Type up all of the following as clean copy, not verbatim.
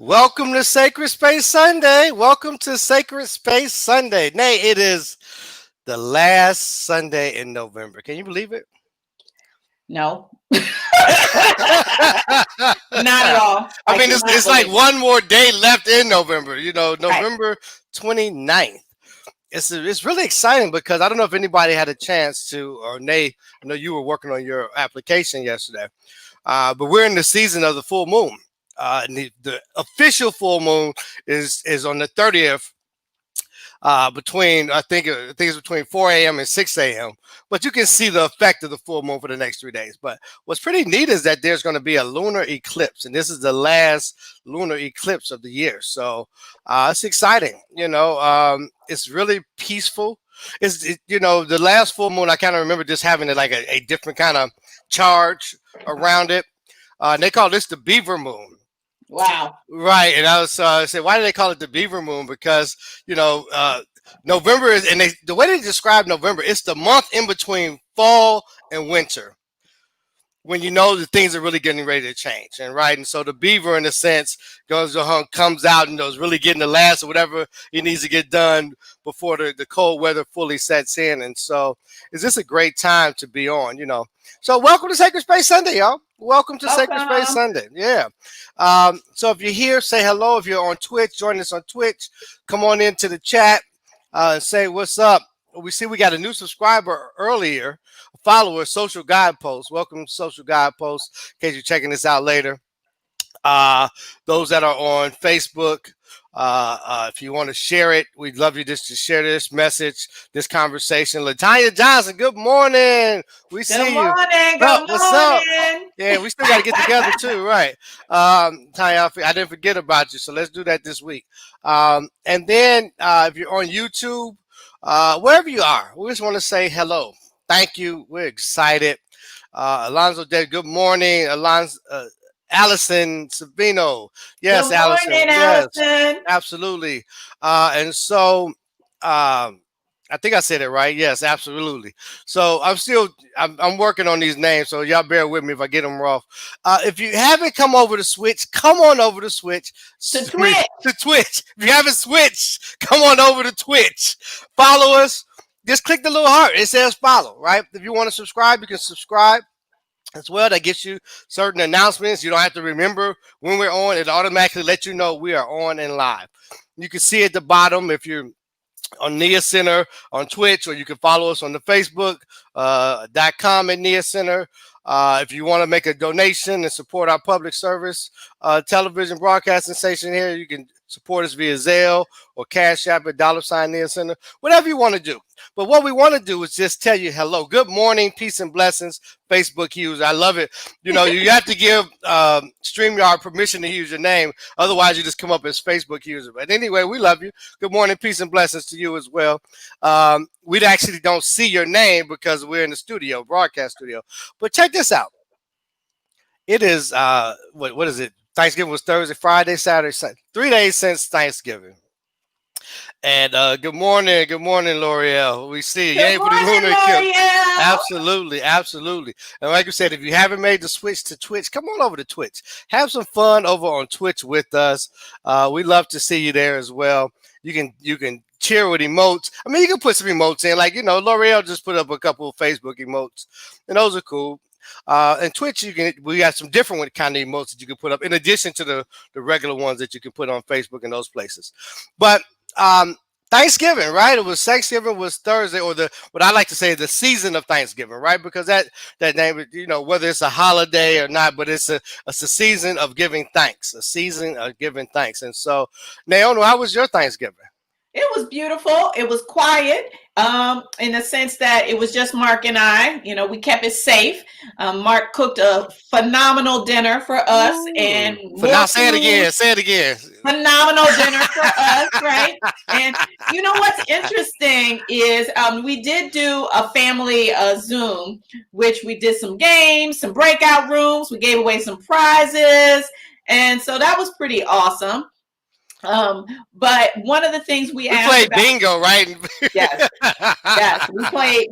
Welcome to Sacred Space Sunday. Welcome to Sacred Space Sunday. Nay, it is the last Sunday in November. Can you believe it? No. Not at all. I mean, it's like one more day left in November. November 29th. It's really exciting because I don't know if anybody had a chance to, or Nay, I know you were working on your application yesterday, but we're in the season of the full moon. The official full moon is on the 30th, between I think it's between 4 a.m. and 6 a.m. But you can see the effect of the full moon for the next 3 days. But what's pretty neat is that there's going to be a lunar eclipse, and this is the last lunar eclipse of the year. So it's exciting. It's really peaceful. The last full moon, I kind of remember just having like a different kind of charge around it. And they call this the beaver moon. Wow. Right. And I was saying, why do they call it the beaver moon? Because, November is, and the way they describe November, it's the month in between fall and winter, when that things are really getting ready to change. And so the beaver, in a sense, comes out and is really getting the last of whatever he needs to get done before the cold weather fully sets in. And so is this a great time to be on, So welcome to Sacred Space Sunday, y'all. Welcome to Sacred Space Sunday. Yeah. So if you're here, say hello. If you're on Twitch, join us on Twitch. Come on into the chat and say what's up. We see we got a new subscriber earlier, a follower, Social Guidepost. Welcome to Social Guidepost, in case you're checking this out later. Those that are on Facebook, if you want to share it, we'd love you just to share this message, this conversation. LaTanya Johnson, good morning. We see you. Good morning. What's up? Yeah, we still got to get together too, right? Tanya, I didn't forget about you, so let's do that this week. And then if you're on YouTube, wherever you are, we just want to say hello. Thank you. We're excited. Alonzo Day, good morning. Allison Sabino. Yes, good morning, Allison. Allison. Absolutely. And so I think I said it right. Yes, absolutely. So I'm working on these names, so y'all bear with me if I get them wrong. If you haven't come over to Switch, come on over to Switch. To Twitch. To Twitch. If you haven't switched, come on over to Twitch. Follow us. Just click the little heart. It says follow, right? If you want to subscribe, you can subscribe as well. That gets you certain announcements. You don't have to remember when we're on. It automatically lets you know we are on and live. You can see at the bottom if you're on Niyah Center on Twitch, or you can follow us on the Facebook.com at Niyah Center. If you want to make a donation and support our public service television broadcasting station here, you can support us via Zelle or Cash App at $Niyah Center, whatever you want to do. But what we want to do is just tell you hello, good morning, peace and blessings, Facebook users. I love it. You have to give StreamYard permission to use your name. Otherwise, you just come up as Facebook user. But anyway, we love you. Good morning, peace and blessings to you as well. We actually don't see your name because we're in the studio, broadcast studio. But check this out. It is, what is it? Thanksgiving was Thursday, Friday, Saturday, Sunday. 3 days since Thanksgiving. And good morning, L'Oreal. We see you. Good morning, L'Oreal. Absolutely. And like I said, if you haven't made the switch to Twitch, come on over to Twitch. Have some fun over on Twitch with us. We love to see you there as well. You can cheer with emotes. I mean, you can put some emotes in, like L'Oreal just put up a couple of Facebook emotes, and those are cool. And Twitch, we got some different kind of emotes that you can put up in addition to the regular ones that you can put on Facebook and those places. But Thanksgiving, right? Thanksgiving was Thursday, or what I like to say, the season of Thanksgiving, right? Because that name, whether it's a holiday or not, but it's a season of giving thanks, a season of giving thanks. And so, Naomi, how was your Thanksgiving? It was beautiful. It was quiet, in the sense that it was just Mark and I. We kept it safe. Mark cooked a phenomenal dinner for us, and say it again. Phenomenal dinner for us, right? And what's interesting is we did do a family Zoom, which we did some games, some breakout rooms. We gave away some prizes, and so that was pretty awesome. But one of the things we played about, bingo, right? Yes. We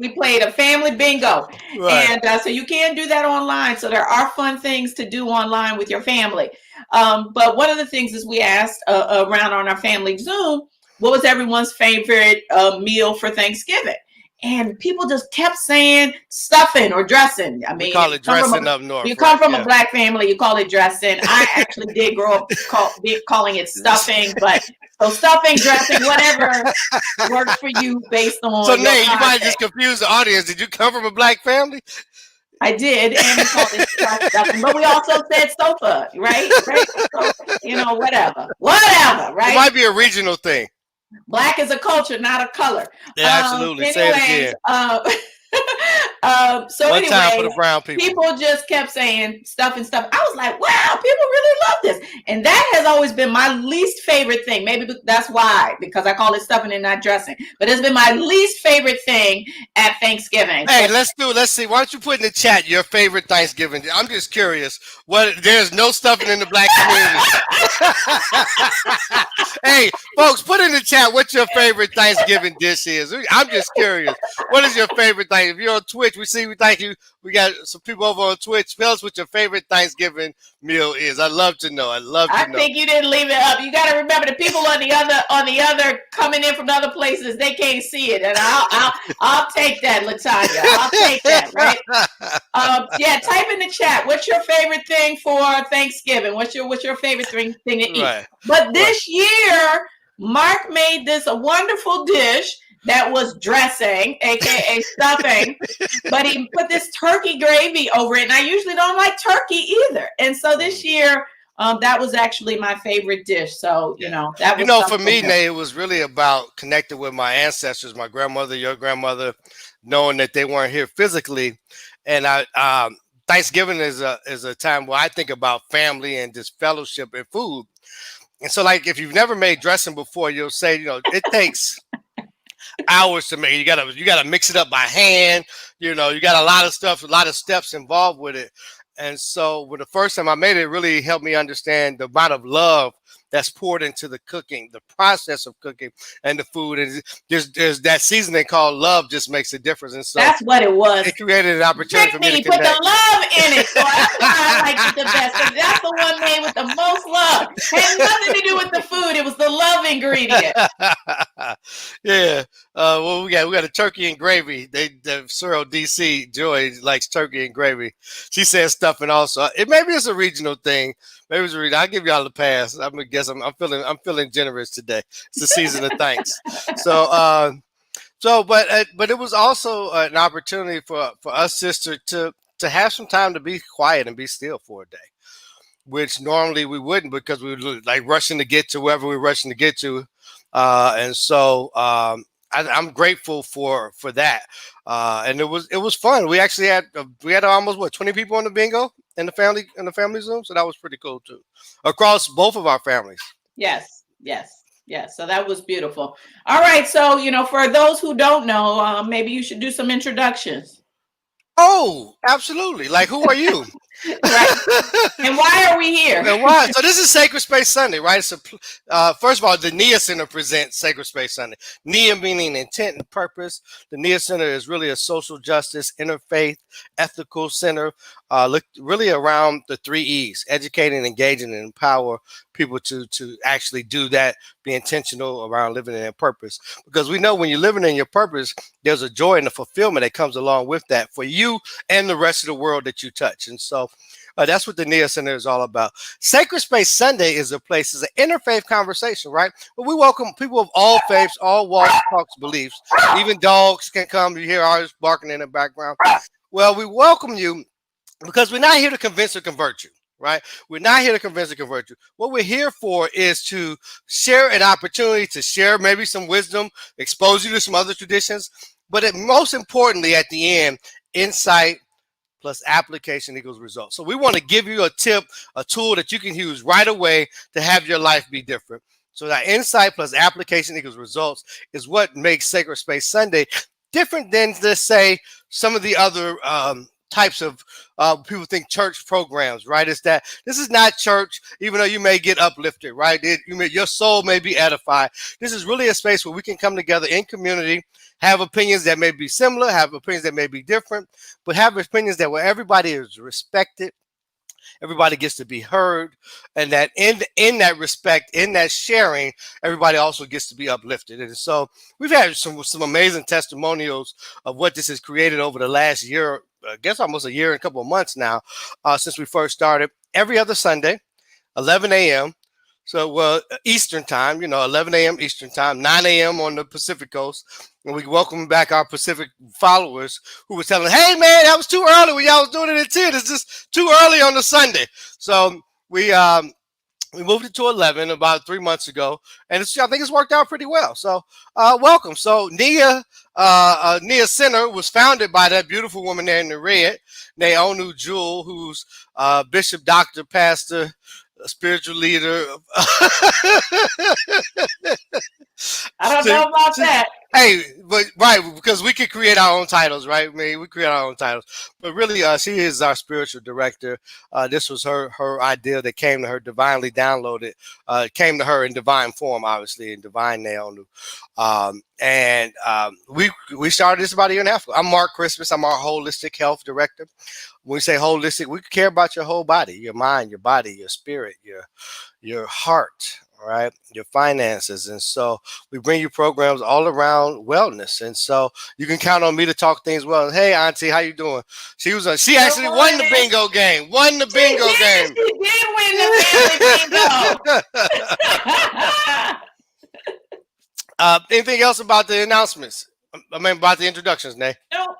played a family bingo, right. And so you can do that online. So there are fun things to do online with your family. But one of the things is we asked around on our family Zoom, what was everyone's favorite meal for Thanksgiving? And people just kept saying stuffing or dressing. I mean, we call it dressing up north. You come from a Black family, you call it dressing. I actually did grow up calling it stuffing, but so stuffing, dressing, whatever works for you based on. So, Nay, you might just confuse the audience. Did you come from a Black family? I did, and we called it stuffing, but we also said sofa, right? So, whatever, right? It might be a regional thing. Black is a culture, not a color. Yeah, absolutely. Say it again. So One time for the brown people just kept saying stuff. I was like, wow, people really love this. And that has always been my least favorite thing. Maybe that's why, because I call it stuffing and not dressing. But it's been my least favorite thing at Thanksgiving. Hey, let's see. Why don't you put in the chat your favorite Thanksgiving? I'm just curious. There's no stuffing in the Black community. Hey, folks, put in the chat what your favorite Thanksgiving dish is. I'm just curious. What is your favorite thing? If you're on Twitch, thank you. We got some people over on Twitch. Tell us what your favorite Thanksgiving meal is. I'd love to know. I think you didn't leave it up. You got to remember the people on the other coming in from other places. They can't see it, and I'll take that, Latanya. I'll take that. Right? Yeah. Type in the chat. What's your favorite thing for Thanksgiving? What's your favorite thing to eat? Right. But this year, Mark made this a wonderful dish that was dressing, aka stuffing, but he put this turkey gravy over it. And I usually don't like turkey either. And so this year, that was actually my favorite dish. So, that was for me, Nay, it was really about connecting with my ancestors, my grandmother, your grandmother, knowing that they weren't here physically. And Thanksgiving is a time where I think about family and just fellowship and food. And so, like, if you've never made dressing before, you'll say, it takes hours to make. You gotta mix it up by hand. You got a lot of stuff, a lot of steps involved with it. And so, with the first time I made it, it really helped me understand the amount of love that's poured into the cooking, the process of cooking, and the food. And there's that seasoning called love just makes a difference. And so that's what it was. It created an opportunity for me to connect. Put the love in it. So that's why I like it the best. That's the one made with the most love. It had nothing to do with the food. It was the love ingredient. Yeah. Well, we got a turkey and gravy. The Cyril DC Joy likes turkey and gravy. She says stuffing also. Maybe it's a regional thing. Maybe it's a regional. I'll give y'all the pass. I'm feeling generous today. It's the season of thanks. But it was also an opportunity for us, sister, to have some time to be quiet and be still for a day, which normally we wouldn't, because we were like rushing to get to wherever we were rushing to get to. And so I'm grateful for that. And it was fun. We actually had almost 20 people on the bingo in the family Zoom. So that was pretty cool too, across both of our families. Yes. So that was beautiful. All right. So, for those who don't know, maybe you should do some introductions. Oh, absolutely. Like, who are you? Right. And why are we here? And why? So this is Sacred Space Sunday, right? So, first of all, the Niyah Center presents Sacred Space Sunday. Niyah meaning intent and purpose. The Niyah Center is really a social justice, interfaith, ethical center. Look really around the 3 E's: educating, engaging, and empower people to actually do that, be intentional around living in their purpose. Because we know when you're living in your purpose, there's a joy and a fulfillment that comes along with that for you and the rest of the world that you touch. And so that's what the Niyah Center is all about. Sacred Space Sunday is an interfaith conversation, right? But we welcome people of all faiths, all walks, talks, beliefs. Even dogs can come. You hear ours barking in the background. Well, we welcome you because we're not here to convince or convert you, right? We're not here to convince or convert you. What we're here for is to share an opportunity to share maybe some wisdom, expose you to some other traditions, but most importantly, at the end, insight plus application equals results. So we want to give you a tip, a tool that you can use right away to have your life be different. So that insight plus application equals results is what makes Sacred Space Sunday different than, let's say, some of the other types of people think church programs, right? It's that this is not church, even though you may get uplifted, right? Your soul may be edified. This is really a space where we can come together in community, have opinions that may be similar, have opinions that may be different, but have opinions that where everybody is respected, everybody gets to be heard, and that in that respect, in that sharing, everybody also gets to be uplifted. And so we've had some amazing testimonials of what this has created over the last year, I guess almost a year and a couple of months now, since we first started. Every other Sunday, 11 a.m. So, well, Eastern time, 11 a.m. Eastern time, 9 a.m. on the Pacific Coast. And we welcome back our Pacific followers who were telling, hey, man, that was too early when y'all was doing it at 10. It's just too early on the Sunday. So we moved it to 11 about 3 months ago, and I think it's worked out pretty well. So welcome. So Niyah Center was founded by that beautiful woman there in the red, Naonu Jewel, who's bishop, doctor, pastor, a spiritual leader. I don't know about that. Hey, but right, because we could create our own titles, right? I mean, we create our own titles. But really, she is our spiritual director. This was her idea that came to her, divinely downloaded. Came to her in divine form, obviously, in divine Naonu. We started this about a year and a half ago. I'm Mark Christmas. I'm our holistic health director. When we say holistic, we care about your whole body, your mind, your body, your spirit, your heart, right? Your finances. And so we bring you programs all around wellness. And so you can count on me to talk things well. Hey, Auntie, how you doing? She actually won the bingo game. She did win the family bingo. Anything else about the announcements? I mean, about the introductions, Nay?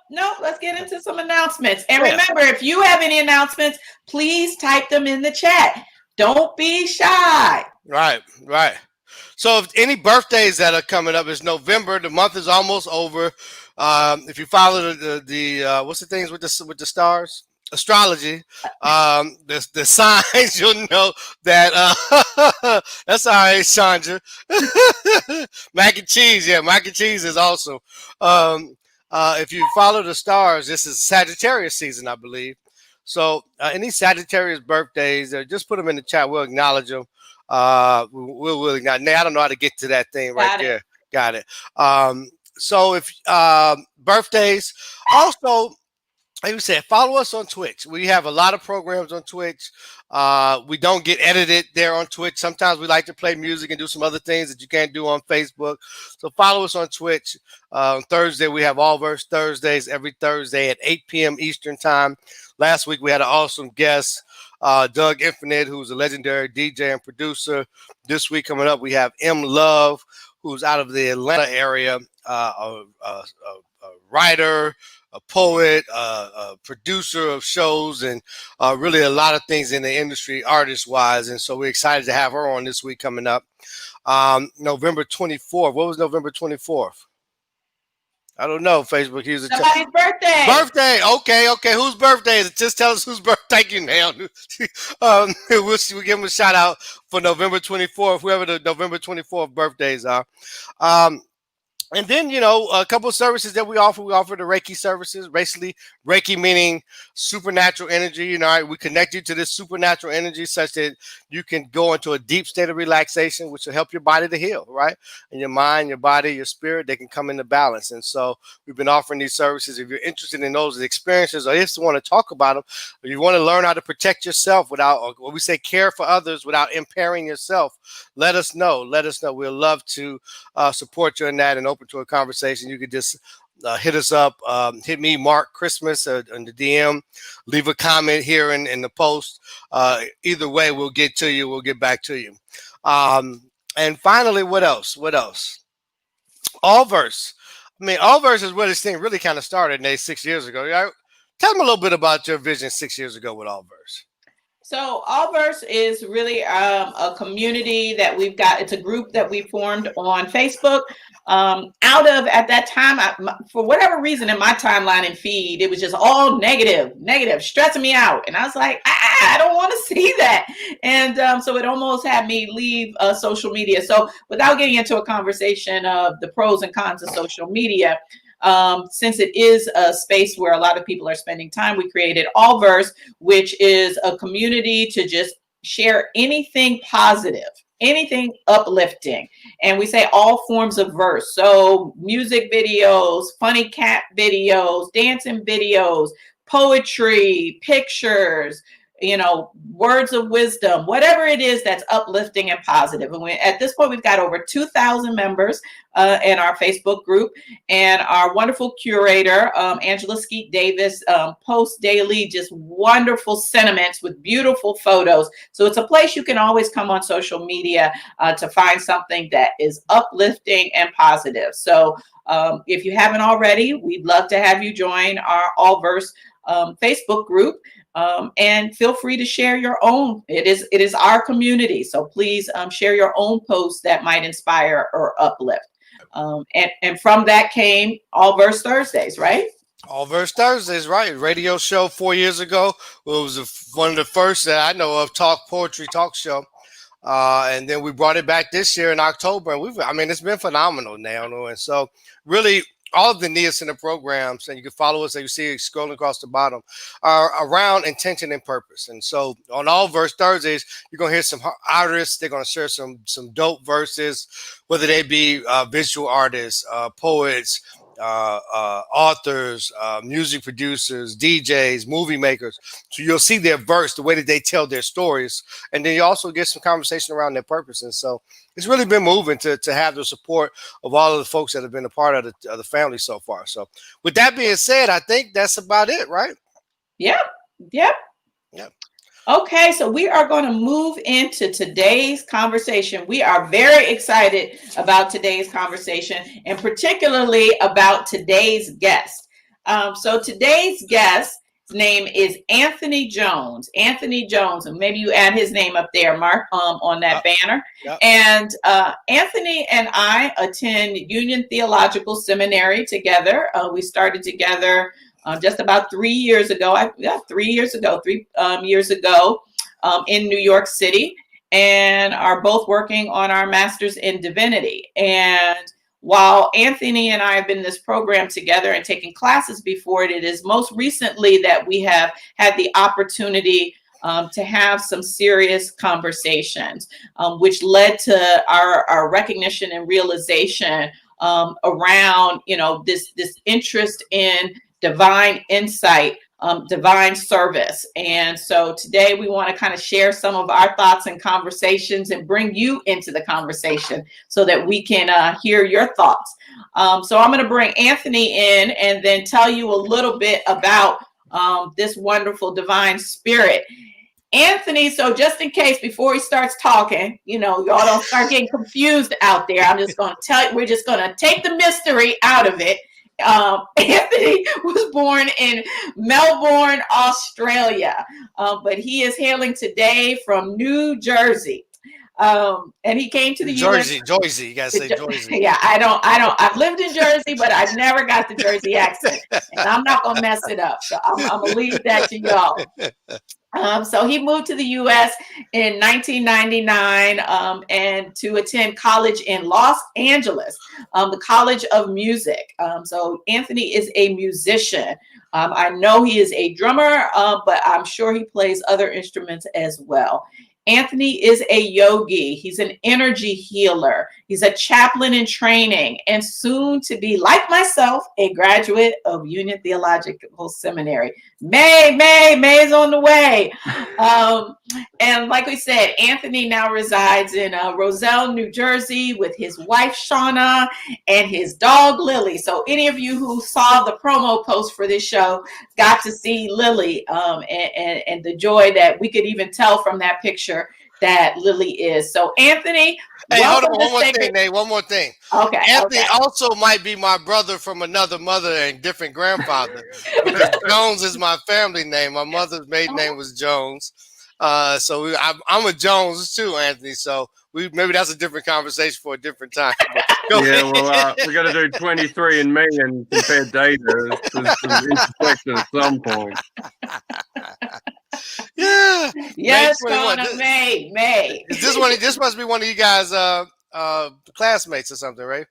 No, let's get into some announcements. And remember, if you have any announcements, please type them in the chat. Don't be shy. Right. So if any birthdays that are coming up, it's November. The month is almost over. If you follow the what's the things with the stars? Astrology, the signs, you'll know that that's all right, Chandra. Mac and cheese, mac and cheese is awesome. If you follow the stars, this is Sagittarius season, I believe. So any Sagittarius birthdays, just put them in the chat. We'll acknowledge them. We'll acknowledge. Nay, I don't know how to get to that thing right there. Got it. So if birthdays, also, like we said, follow us on Twitch. We have a lot of programs on Twitch. We don't get edited there on Twitch. Sometimes we like to play music and do some other things that you can't do on Facebook. So follow us on Twitch. On Thursday, we have All Verse Thursdays every Thursday at 8 p.m. Eastern time. Last week, we had an awesome guest, Doug Infinite, who's a legendary DJ and producer. This week coming up, we have M. Love, who's out of the Atlanta area, a writer, a poet, a producer of shows, and really a lot of things in the industry, artist-wise. And so we're excited to have her on this week coming up. November 24th. What was November 24th? I don't know, Facebook. Somebody's birthday. Okay. Whose birthday is it? Just tell us whose birthday. Thank you, Nail. We'll give them a shout out for November 24th, whoever the November 24th birthdays are. And then, a couple of services that we offer. We offer the Reiki services. Basically, Reiki meaning supernatural energy. We connect you to this supernatural energy such that you can go into a deep state of relaxation, which will help your body to heal, right? And your mind, your body, your spirit, they can come into balance. And so we've been offering these services. If you're interested in those experiences, or if you want to talk about them, or you want to learn how to protect yourself without, or what we say, care for others without impairing yourself, let us know. We'll love to support you in that and open to a conversation. You could just hit us up, hit me, Mark Christmas, on the DM, leave a comment here in the post. Either way, we'll get to you. We'll get back to you. And finally, what else? Allverse. Allverse is where this thing really kind of started, Nate, 6 years ago. Tell them a little bit about your vision 6 years ago with Allverse. So Allverse is really a community that we've got. It's a group that we formed on Facebook. At that time, for whatever reason in my timeline and feed, it was just all negative, stressing me out. And I was like, I don't want to see that. And so it almost had me leave social media. So without getting into a conversation of the pros and cons of social media, since it is a space where a lot of people are spending time, we created Allverse, which is a community to just share anything positive, anything uplifting. And we say all forms of verse. So music videos, funny cat videos, dancing videos, poetry, pictures, words of wisdom, whatever it is that's uplifting and positive. And at this point, we've got over 2,000 members in our Facebook group, and our wonderful curator, Angela Skeet Davis, posts daily just wonderful sentiments with beautiful photos. So it's a place you can always come on social media to find something that is uplifting and positive. So if you haven't already, we'd love to have you join our Allverse Facebook group. And feel free to share your own. It is our community, so please share your own posts that might inspire or uplift. And from that came Allverse Thursdays, right? Allverse Thursdays, right? Radio show 4 years ago. It was one of the first that I know of poetry talk show. And then we brought it back this year in October, and it's been phenomenal now. And so really, all of the Niyah Center programs, and you can follow us, as you see scrolling across the bottom, are around intention and purpose. And so on Allverse Thursdays, you're going to hear some artists. They're going to share some dope verses, whether they be visual artists, poets, authors, music producers, DJs, movie makers. So you'll see their verse, the way that they tell their stories. And then you also get some conversation around their purpose. And so it's really been moving to have the support of all of the folks that have been a part of the family so far. So with that being said, I think that's about it, right? Yep. Okay, so we are going to move into today's conversation. We are very excited about today's conversation, and particularly about today's guest. So today's guest's name is Anthony Jones. Anthony Jones, and maybe you add his name up there, Mark, on that banner. Yep. And Anthony and I attend Union Theological Seminary together. We started together just about 3 years ago. 3 years ago in New York City, and are both working on our master's in divinity. And while Anthony and I have been in this program together and taking classes before it, it is most recently that we have had the opportunity to have some serious conversations, which led to our recognition and realization around, this interest in divine insight, divine service. And so today we want to kind of share some of our thoughts and conversations and bring you into the conversation so that we can hear your thoughts. So I'm going to bring Anthony in and then tell you a little bit about this wonderful divine spirit. Anthony, so just in case before he starts talking, y'all don't start getting confused out there, I'm just going to tell you, we're just going to take the mystery out of it. Anthony was born in Melbourne, Australia, but he is hailing today from New Jersey. And he came to the US. Jersey, you gotta say Jersey. Yeah, I've lived in Jersey, but I've never got the Jersey accent, and I'm not gonna mess it up. So I'm gonna leave that to y'all. So he moved to the U.S. in 1999 and to attend college in Los Angeles, the College of Music. So Anthony is a musician. I know he is a drummer, but I'm sure he plays other instruments as well. Anthony is a yogi. He's an energy healer. He's a chaplain in training, and soon to be, like myself, a graduate of Union Theological Seminary. May is on the way. And like we said, Anthony now resides in Roselle, New Jersey with his wife, Shauna, and his dog, Lily. So any of you who saw the promo post for this show got to see Lily and the joy that we could even tell from that picture that Lily is. So Anthony, hey, hold on, one more thing. Okay. Anthony also might be my brother from another mother and different grandfather. Because Jones is my family name. My mother's maiden name was Jones. So I'm a Jones too, Anthony. So maybe that's a different conversation for a different time. Yeah, well, we're going to do 23 and me and compare data to intersection at some point. Yeah. Yes, May. This must be one of you guys classmates or something, right?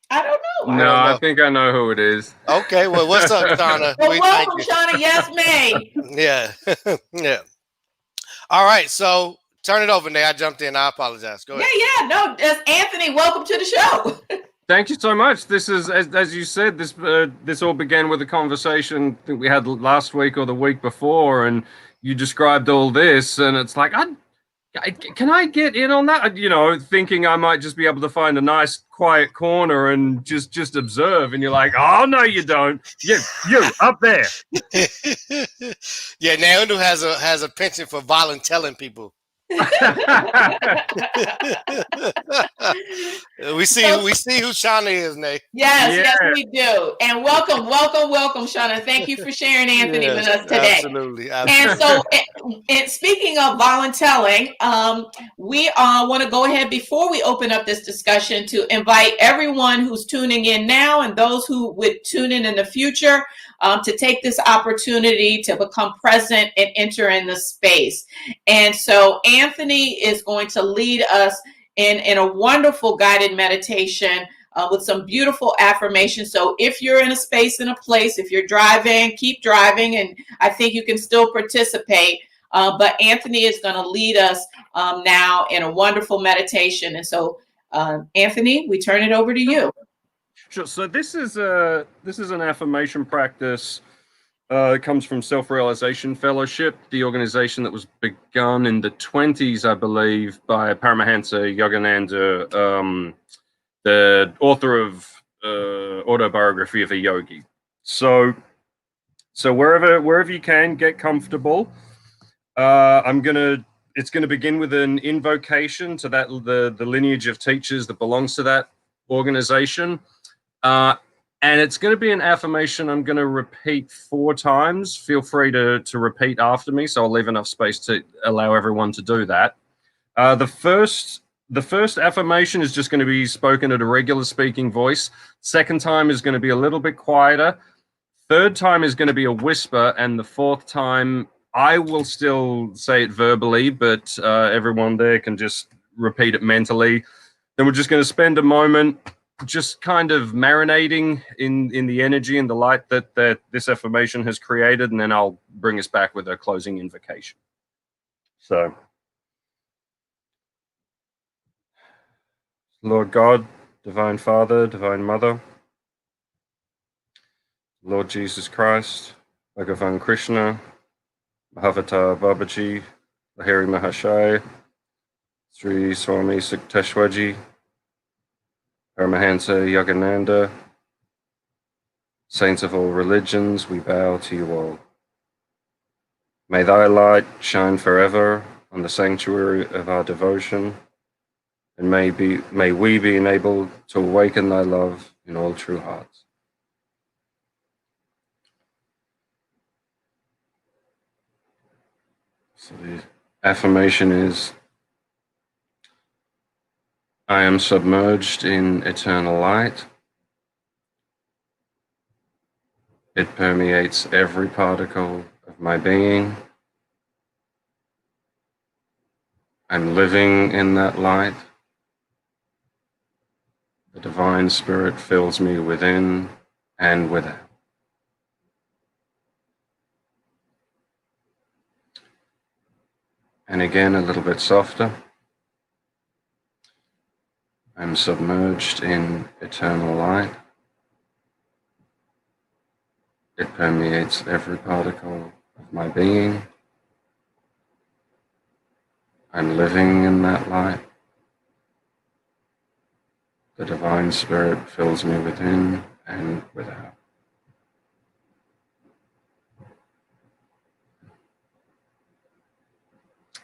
I don't know. No, I think I know who it is. Okay, well, what's up, Shauna? Well, welcome, Shauna. Yes, May. Yeah. Yeah. All right, so turn it over, Nate. I jumped in. I apologize. Go ahead. Yeah. No, Anthony, welcome to the show. Thank you so much. This is, as you said, this all began with a conversation that we had last week or the week before, and you described all this, and it's like, can I get in on that? You know, thinking I might just be able to find a nice quiet corner and just observe. And you're like, oh no, you don't. You up there. Yeah, Nandu has a penchant for volunteering people. we see who Shauna is, Nate. Yes, we do. And welcome, Shauna. Thank you for sharing Anthony with us today. Absolutely. And so, and speaking of volunteering, we want to go ahead before we open up this discussion to invite everyone who's tuning in now and those who would tune in the future to take this opportunity to become present and enter in the space. And so Anthony is going to lead us in a wonderful guided meditation with some beautiful affirmations. So if you're in a space, in a place, if you're driving, keep driving, and I think you can still participate. But Anthony is going to lead us now in a wonderful meditation. And so, Anthony, we turn it over to you. Sure. So this is an affirmation practice. It comes from Self-Realization Fellowship, the organization that was begun in the 20s, I believe, by Paramahansa Yogananda, the author of Autobiography of a Yogi. So wherever you can, get comfortable. It's gonna begin with an invocation to that the lineage of teachers that belongs to that organization. And it's going to be an affirmation I'm going to repeat 4 times. Feel free to repeat after me, so I'll leave enough space to allow everyone to do that. The first affirmation is just going to be spoken at a regular speaking voice. Second time is going to be a little bit quieter. Third time is going to be a whisper, and the fourth time I will still say it verbally, but everyone there can just repeat it mentally. Then we're just going to spend a moment just kind of marinating in the energy and the light that this affirmation has created, and then I'll bring us back with a closing invocation. So, Lord God, Divine Father, Divine Mother, Lord Jesus Christ, Bhagavan Krishna, Mahavatar Babaji, Lahiri Mahashaya, Sri Swami Sukteshwarji, Paramahansa Yogananda, saints of all religions, we bow to you all. May thy light shine forever on the sanctuary of our devotion, and may we be enabled to awaken thy love in all true hearts. So the affirmation is, I am submerged in eternal light. It permeates every particle of my being. I'm living in that light. The divine spirit fills me within and without. And again, a little bit softer. I'm submerged in eternal light. It permeates every particle of my being. I'm living in that light. The divine spirit fills me within and without.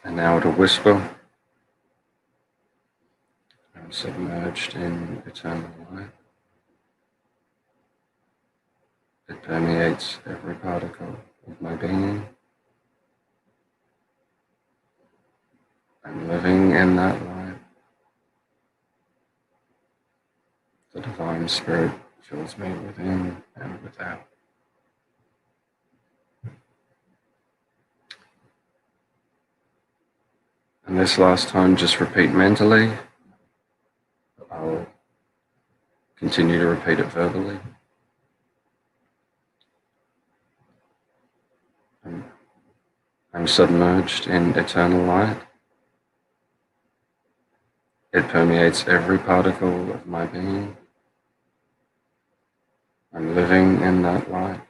And now at a whisper, I'm submerged in eternal light. It permeates every particle of my being. I'm living in that light. The divine spirit fills me within and without. And this last time, just repeat mentally. I'll continue to repeat it verbally. I'm submerged in eternal light. It permeates every particle of my being. I'm living in that light.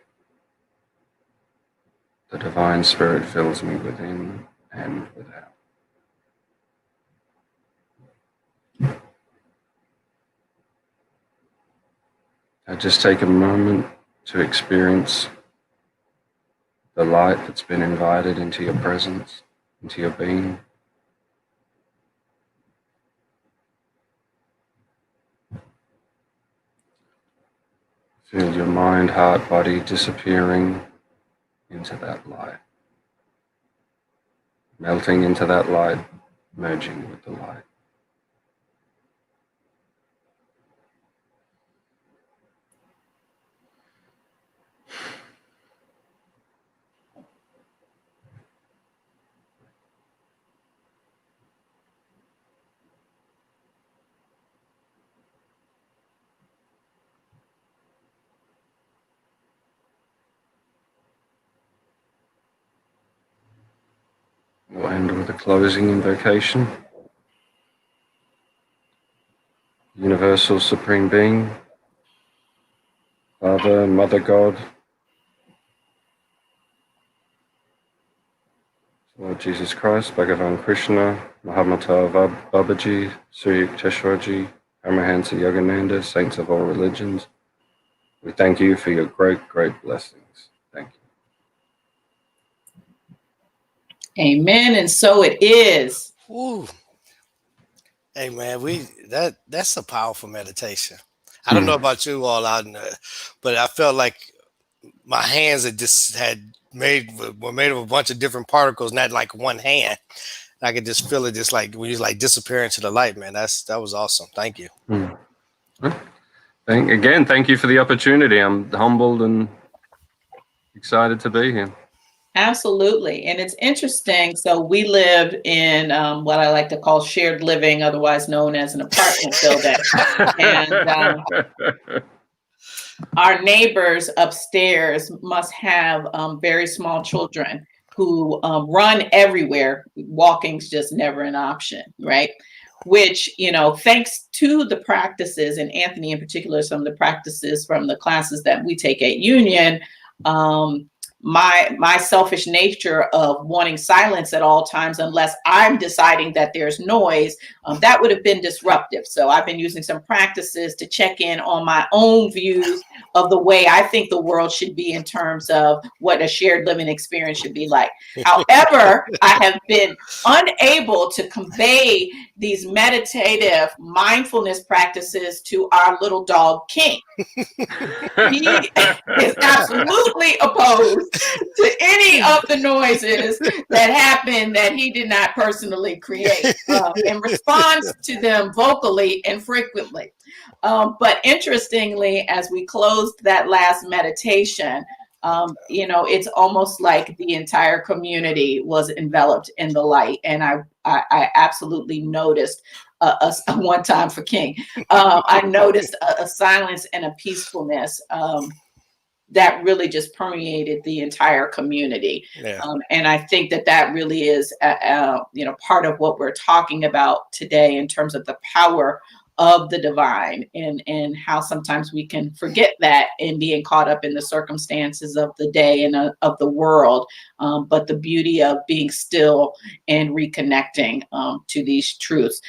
The divine spirit fills me within and without. I just take a moment to experience the light that's been invited into your presence, into your being. Feel your mind, heart, body disappearing into that light. Melting into that light, merging with the light. We'll end with a closing invocation. Universal Supreme Being, Father, Mother God, Lord Jesus Christ, Bhagavan Krishna, Mahamata Babaji, Surya Yukteswarji, Paramahansa Yogananda, saints of all religions, we thank you for your great, great blessings. Thank you. Amen. And so it is. Ooh. Hey man, that's a powerful meditation. I don't know about you all out in there, but I felt like my hands were made of a bunch of different particles, not like one hand. I could just feel it, just like when you like disappear into the light, man. That was awesome. Thank you. Thank you for the opportunity. I'm humbled and excited to be here. Absolutely. And it's interesting. So we live in what I like to call shared living, otherwise known as an apartment building. And our neighbors upstairs must have very small children who run everywhere. Walking's just never an option, right? Which, thanks to the practices, and Anthony in particular, some of the practices from the classes that we take at Union, my selfish nature of wanting silence at all times, unless I'm deciding that there's noise, that would have been disruptive. So I've been using some practices to check in on my own views of the way I think the world should be in terms of what a shared living experience should be like. However, I have been unable to convey these meditative mindfulness practices to our little dog, King. He is absolutely opposed to any of the noises that happen that he did not personally create, and responds to them vocally and frequently. But interestingly, as we closed that last meditation, it's almost like the entire community was enveloped in the light. And I absolutely noticed one time for King, I noticed a silence and a peacefulness that really just permeated the entire community. Yeah. And I think that really is, part of what we're talking about today in terms of the power of the divine, and how sometimes we can forget that in being caught up in the circumstances of the day and of the world, but the beauty of being still and reconnecting to these truths.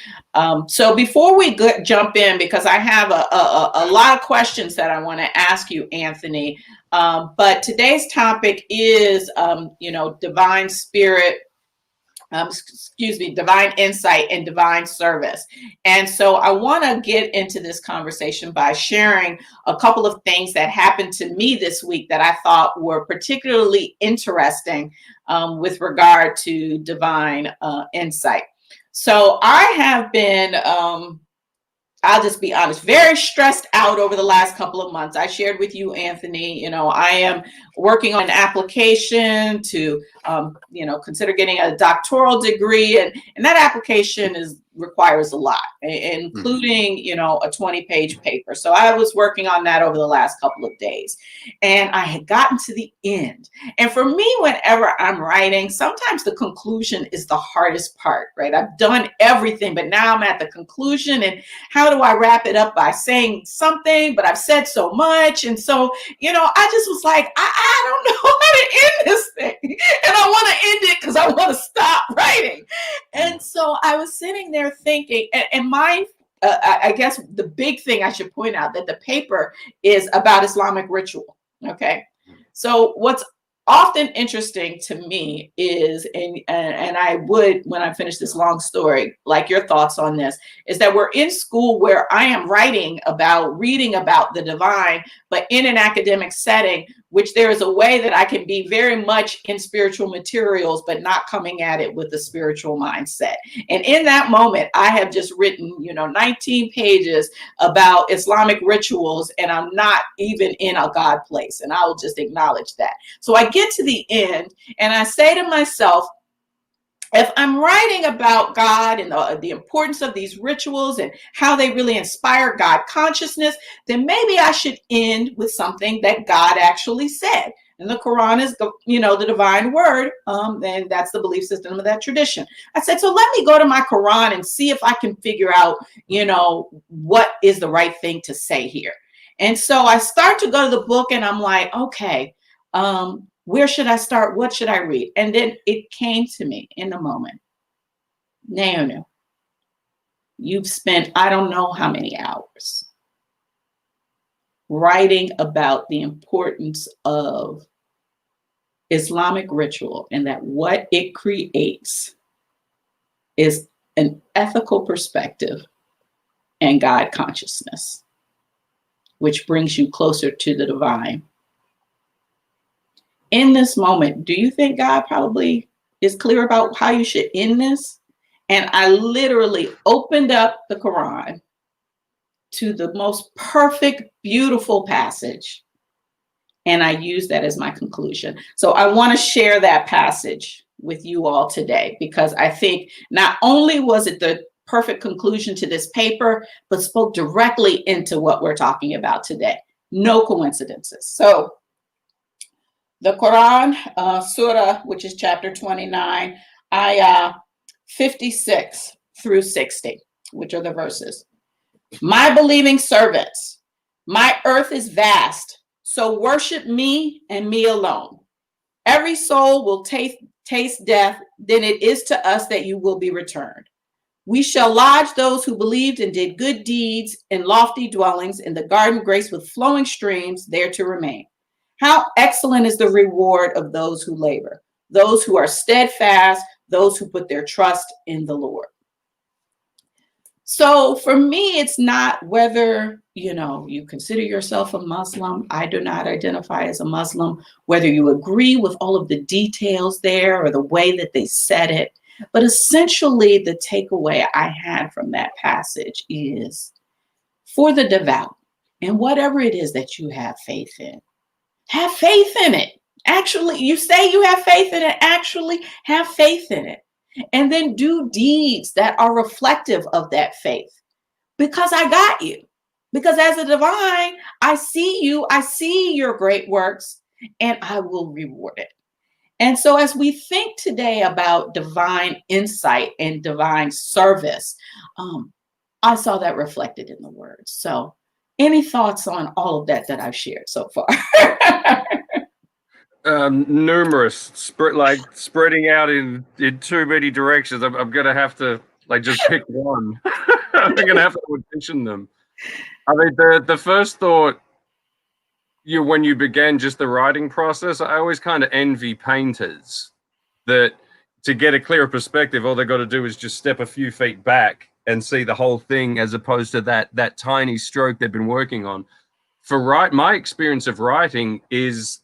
So before we jump in, because I have a lot of questions that I want to ask you, Anthony, but today's topic is, divine spirit, divine insight and divine service. And so I want to get into this conversation by sharing a couple of things that happened to me this week that I thought were particularly interesting with regard to divine insight. So I have been, I'll just be honest, very stressed out over the last couple of months. I shared with you, Anthony, I am working on an application to, consider getting a doctoral degree. And that application is requires a lot, including, you know, a 20-page paper. So I was working on that over the last couple of days, and I had gotten to the end. And for me, whenever I'm writing, sometimes the conclusion is the hardest part, right? I've done everything, but now I'm at the conclusion, and how do I wrap it up by saying something, but I've said so much. And so, you know, I just was like, I don't know how to end this thing. And I want to end it because I want to stop writing. And so I was sitting there thinking, and mine, I guess the big thing I should point out that the paper is about Islamic ritual. Okay. So what's often interesting to me is, and I would, when I finish this long story, like your thoughts on this, is that we're in school where I am reading about the divine, but in an academic setting, which there is a way that I can be very much in spiritual materials, but not coming at it with a spiritual mindset. And in that moment, I have just written, you know, 19 pages about Islamic rituals, and I'm not even in a God place. And I will just acknowledge that. So I get to the end and I say to myself, if I'm writing about God and the importance of these rituals and how they really inspire God consciousness, then maybe I should end with something that God actually said. And the Quran is, you know, the divine word, and that's the belief system of that tradition. I said, so let me go to my Quran and see if I can figure out, you know, what is the right thing to say here. And so I start to go to the book and I'm like, okay, where should I start? What should I read? And then it came to me in a moment. Naomi, you've spent, I don't know how many hours writing about the importance of Islamic ritual and that what it creates is an ethical perspective and God consciousness, which brings you closer to the divine. In this moment, do you think God probably is clear about how you should end this? And I literally opened up the Quran to the most perfect, beautiful passage. And I used that as my conclusion. So I want to share that passage with you all today, because I think not only was it the perfect conclusion to this paper, but spoke directly into what we're talking about today. No coincidences. So the Quran, Surah, which is chapter 29, ayah 56 through 60, which are the verses. My believing servants, my earth is vast, so worship me and me alone. Every soul will taste death, then it is to us that you will be returned. We shall lodge those who believed and did good deeds in lofty dwellings in the garden graced with flowing streams, there to remain. How excellent is the reward of those who labor, those who are steadfast, those who put their trust in the Lord. So for me, it's not whether, you know, you consider yourself a Muslim. I do not identify as a Muslim, whether you agree with all of the details there or the way that they said it. But essentially, the takeaway I had from that passage is for the devout and whatever it is that you have faith in. Have faith in it. Actually, you say you have faith in it, actually have faith in it. And then do deeds that are reflective of that faith. Because I got you. Because as a divine, I see you, I see your great works, and I will reward it. And so as we think today about divine insight and divine service, I saw that reflected in the words. So any thoughts on all of that I've shared so far? Numerous, spreading out in too many directions. I'm going to have to just pick one. I'm going to have to audition them. I mean, the first thought, when you began just the writing process, I always kind of envy painters that to get a clearer perspective, all they got to do is just step a few feet back and see the whole thing, as opposed to that tiny stroke they've been working on. My experience of writing is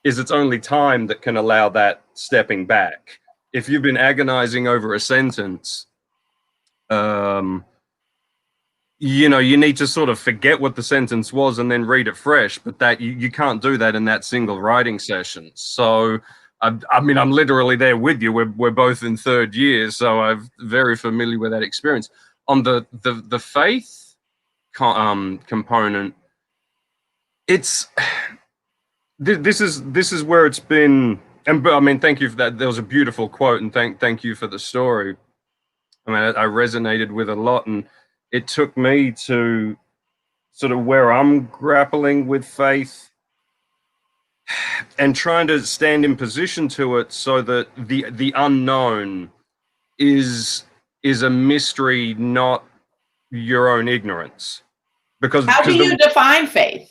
it's only time that can allow that stepping back. If you've been agonizing over a sentence, you need to sort of forget what the sentence was and then read it fresh, but that you can't do that in that single writing session. So I mean, I'm literally there with you. We're both in third year, so I'm very familiar with that experience. On the faith component, it's this is where it's been. And I mean, thank you for that. There was a beautiful quote, and thank you for the story. I mean, I resonated with a lot, and it took me to sort of where I'm grappling with faith and trying to stand in position to it, so that the unknown is a mystery, not your own ignorance. How do you define faith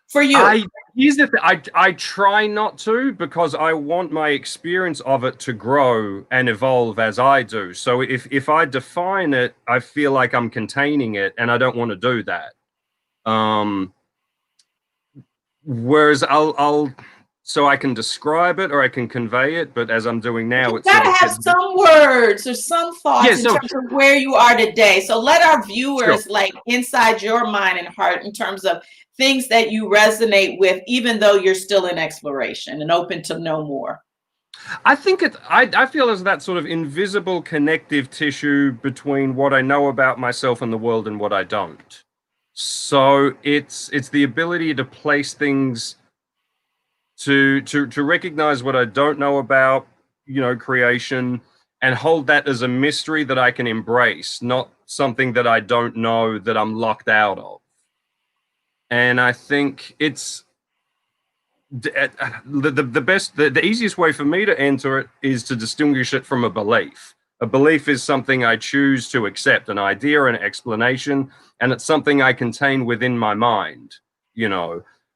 for you? I try not to, because I want my experience of it to grow and evolve as I do. So if I define it, I feel like I'm containing it, and I don't want to do that. Whereas I'll so I can describe it or I can convey it, but as I'm doing now, you gotta have some words or some thoughts in terms of where you are today. So let our viewers like inside your mind and heart in terms of things that you resonate with, even though you're still in exploration and open to know more. I think I feel as that sort of invisible connective tissue between what I know about myself and the world and what I don't. So it's the ability to place things, to recognize what I don't know about, creation, and hold that as a mystery that I can embrace, not something that I don't know that I'm locked out of. And I think it's the easiest way for me to enter it is to distinguish it from a belief. A belief is something I choose to accept, an idea, an explanation, and it's something I contain within my mind,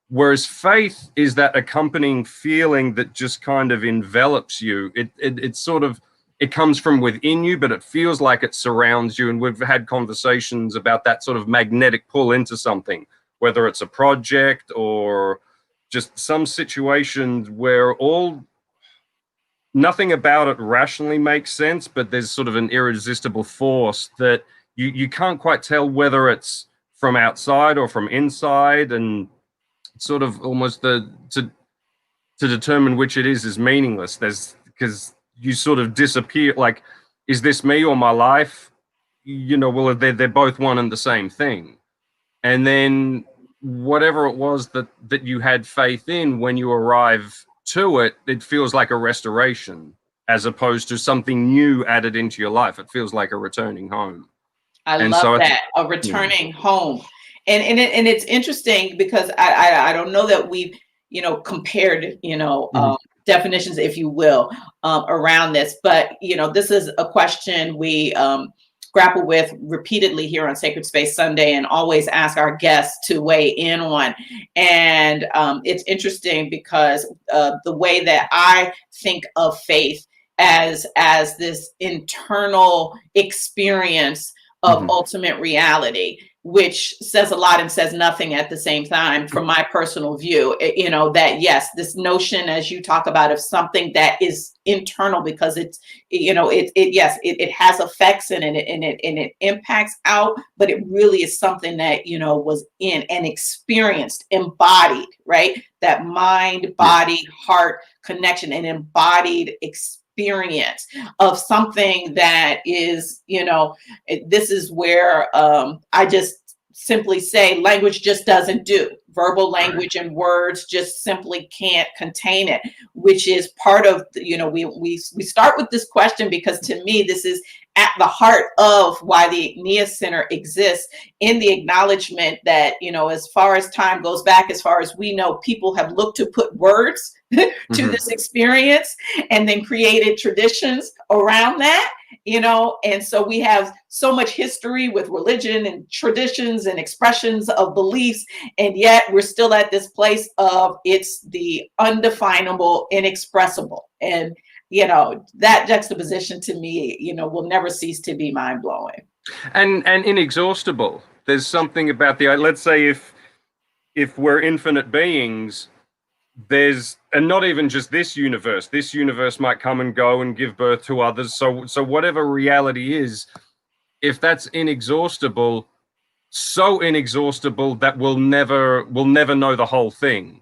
Whereas faith is that accompanying feeling that just kind of envelops you. It comes from within you, but it feels like it surrounds you. And we've had conversations about that sort of magnetic pull into something, whether it's a project or just some situations where nothing about it rationally makes sense, but there's sort of an irresistible force that you can't quite tell whether it's from outside or from inside, and sort of almost to determine which it is meaningless. Because you sort of disappear. Like, is this me or my life? Well, they're both one and the same thing. And then whatever it was that you had faith in, when you arrive to it, it feels like a restoration as opposed to something new added into your life. It feels like a returning home. I love that, a returning home. And it's interesting because I don't know that we've, compared, definitions, if you will, around this. But, this is a question we grapple with repeatedly here on Sacred Space Sunday, and always ask our guests to weigh in on. And it's interesting because the way that I think of faith as this internal experience of ultimate reality, which says a lot and says nothing at the same time from my personal view, that yes, this notion, as you talk about, of something that is internal, because it's, it has effects in it, and it impacts out, but it really is something that, was in and experienced, embodied, right? That mind, body, heart connection, and embodied experience of something that is, this is where I just simply say language just doesn't do. Verbal language and words just simply can't contain it, which is part of, we start with this question because to me, this is at the heart of why the Niyah Center exists, in the acknowledgement that, as far as time goes back, as far as we know, people have looked to put words to this experience and then created traditions around that, and so we have so much history with religion and traditions and expressions of beliefs, and yet we're still at this place of it's the undefinable, inexpressible. And that juxtaposition to me, will never cease to be mind-blowing. And inexhaustible. There's something about let's say if we're infinite beings, and not even just this universe might come and go and give birth to others. So whatever reality is, if that's inexhaustible, so inexhaustible that we'll never know the whole thing.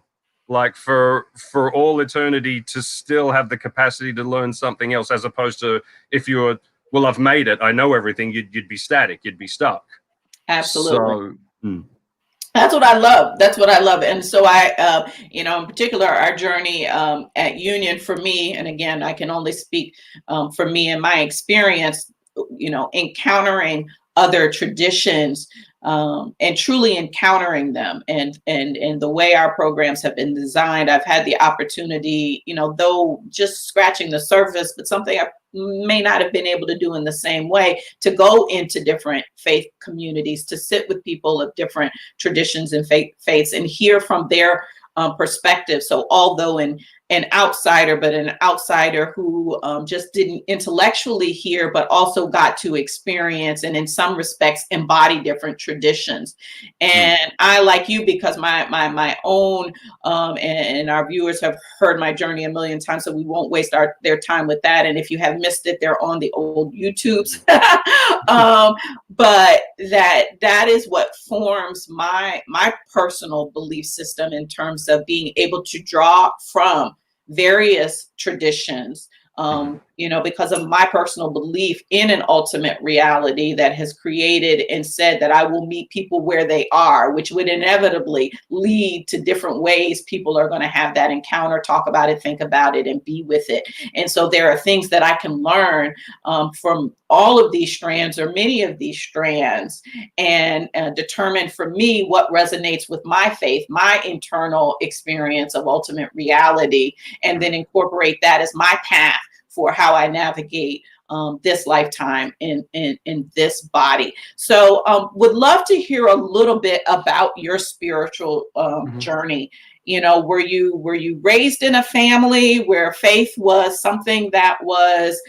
like for all eternity to still have the capacity to learn something else, as opposed to if you were, well, I've made it, I know everything, you'd be static, you'd be stuck. Absolutely. So, That's what I love. That's what I love. And so in particular, our journey at Union for me, and again, I can only speak for me and my experience, encountering other traditions and truly encountering them. And the way our programs have been designed, I've had the opportunity, though just scratching the surface, but something I may not have been able to do in the same way, to go into different faith communities, to sit with people of different traditions and faiths and hear from their perspective. So although an outsider, but an outsider who just didn't intellectually hear, but also got to experience and in some respects embody different traditions. And I, like you, because my own and our viewers have heard my journey a million times, so we won't waste their time with that. And if you have missed it, they're on the old YouTubes. But that is what forms my personal belief system in terms of being able to draw from various traditions, because of my personal belief in an ultimate reality that has created and said that I will meet people where they are, which would inevitably lead to different ways people are going to have that encounter, talk about it, think about it, and be with it. And so there are things that I can learn from all of these strands, or many of these strands, and determine for me what resonates with my faith, my internal experience of ultimate reality, and then incorporate that as my path for how I navigate this lifetime in this body. So would love to hear a little bit about your spiritual journey. Were you raised in a family where faith was something that was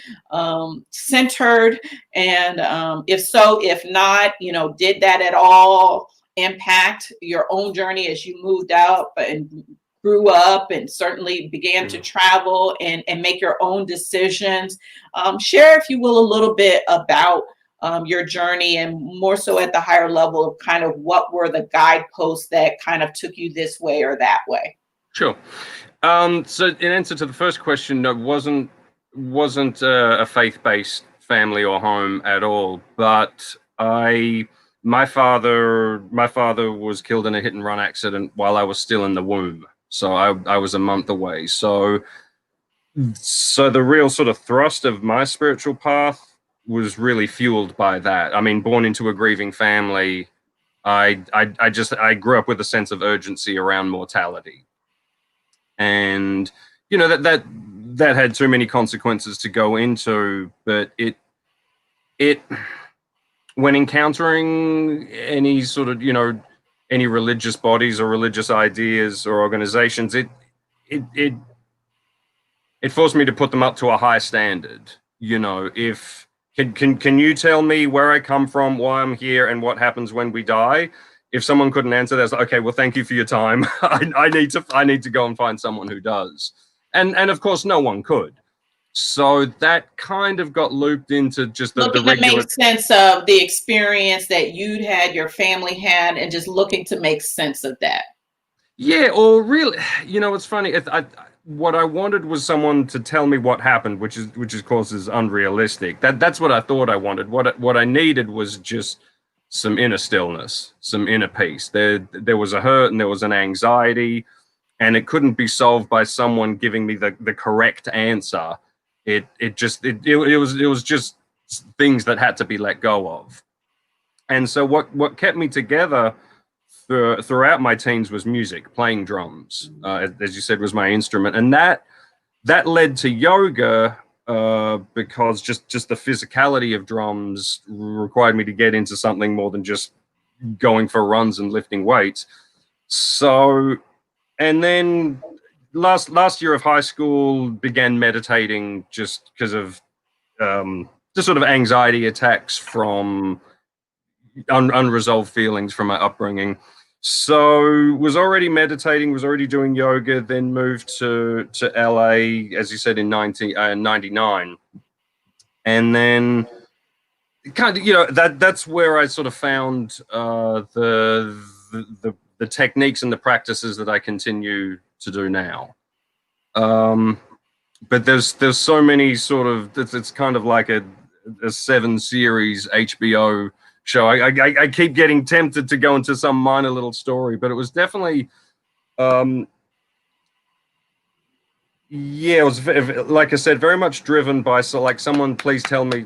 centered? And if so, if not, did that at all impact your own journey as you moved out and grew up and certainly began to travel and make your own decisions? Share, if you will, a little bit about your journey, and more so at the higher level of kind of what were the guideposts that kind of took you this way or that way. Sure. So in answer to the first question, no, wasn't a faith-based family or home at all, but my father was killed in a hit and run accident while I was still in the womb. So I was a month away. So the real sort of thrust of my spiritual path was really fueled by that. I mean, born into a grieving family, I grew up with a sense of urgency around mortality. And, that had too many consequences to go into, but it when encountering any sort of, any religious bodies or religious ideas or organizations, it forced me to put them up to a high standard. If can you tell me where I come from, why I'm here, and what happens when we die? If someone couldn't answer that, it's like, okay, well, thank you for your time. I need to go and find someone who does. And of course, no one could. So that kind of got looped into just the regular. To make sense of the experience that you'd had, your family had, and just looking to make sense of that. Yeah, or really, it's funny. What I wanted was someone to tell me what happened, which of course is unrealistic. That's what I thought I wanted. What I needed was just some inner stillness, some inner peace. There was a hurt and there was an anxiety, and it couldn't be solved by someone giving me the correct answer. It was just things that had to be let go of. And so what kept me together throughout my teens was music, playing drums, as you said, was my instrument. And that led to yoga, because just the physicality of drums required me to get into something more than just going for runs and lifting weights. So, and then last year of high school began meditating just because of just sort of anxiety attacks from unresolved feelings from my upbringing. So was already meditating, was already doing yoga, then moved to LA, as you said, in 99. And then kind of, that's where I sort of found the the techniques and the practices that I continue to do now. But there's so many sort of, it's kind of like a 7-series HBO show. I keep getting tempted to go into some minor little story, but it was definitely, yeah, it was, like I said, very much driven by, so like, someone please tell me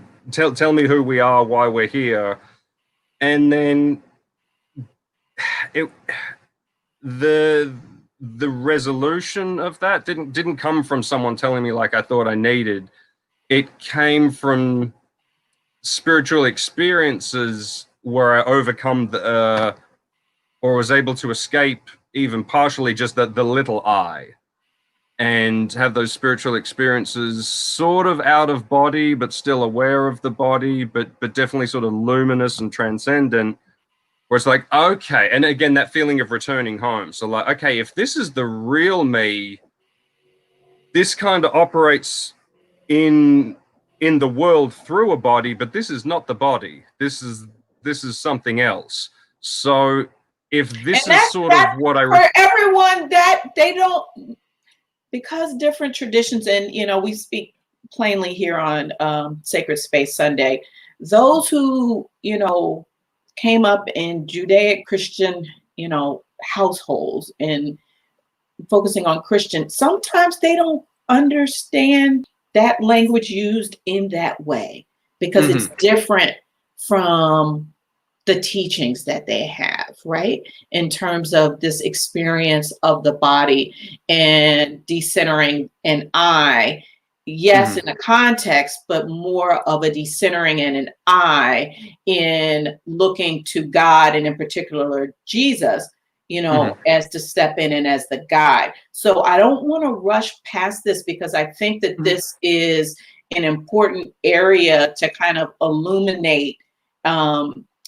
who we are, why we're here. And then the resolution of that didn't come from someone telling me like I thought I needed. It came from spiritual experiences where I overcome or was able to escape even partially just the little I, and have those spiritual experiences sort of out of body, but still aware of the body, but definitely sort of luminous and transcendent, where it's like, okay. And again, that feeling of returning home. So like, okay, if this is the real me, this kind of operates in the world through a body, but this is not the body. This is something else. So if this is sort of what for everyone that they don't, because different traditions, and you know, we speak plainly here on Sacred Space Sunday, those who, you know, came up in Judaic Christian, you know, households and focusing on Christian, sometimes they don't understand that language used in that way because it's different from the teachings that they have, right? In terms of this experience of the body and decentering an I, yes, in a context, but more of a decentering and an I in looking to God, and in particular Jesus, you know, as to step in and as the guide. So I don't want to rush past this because I think that this is an important area to kind of illuminate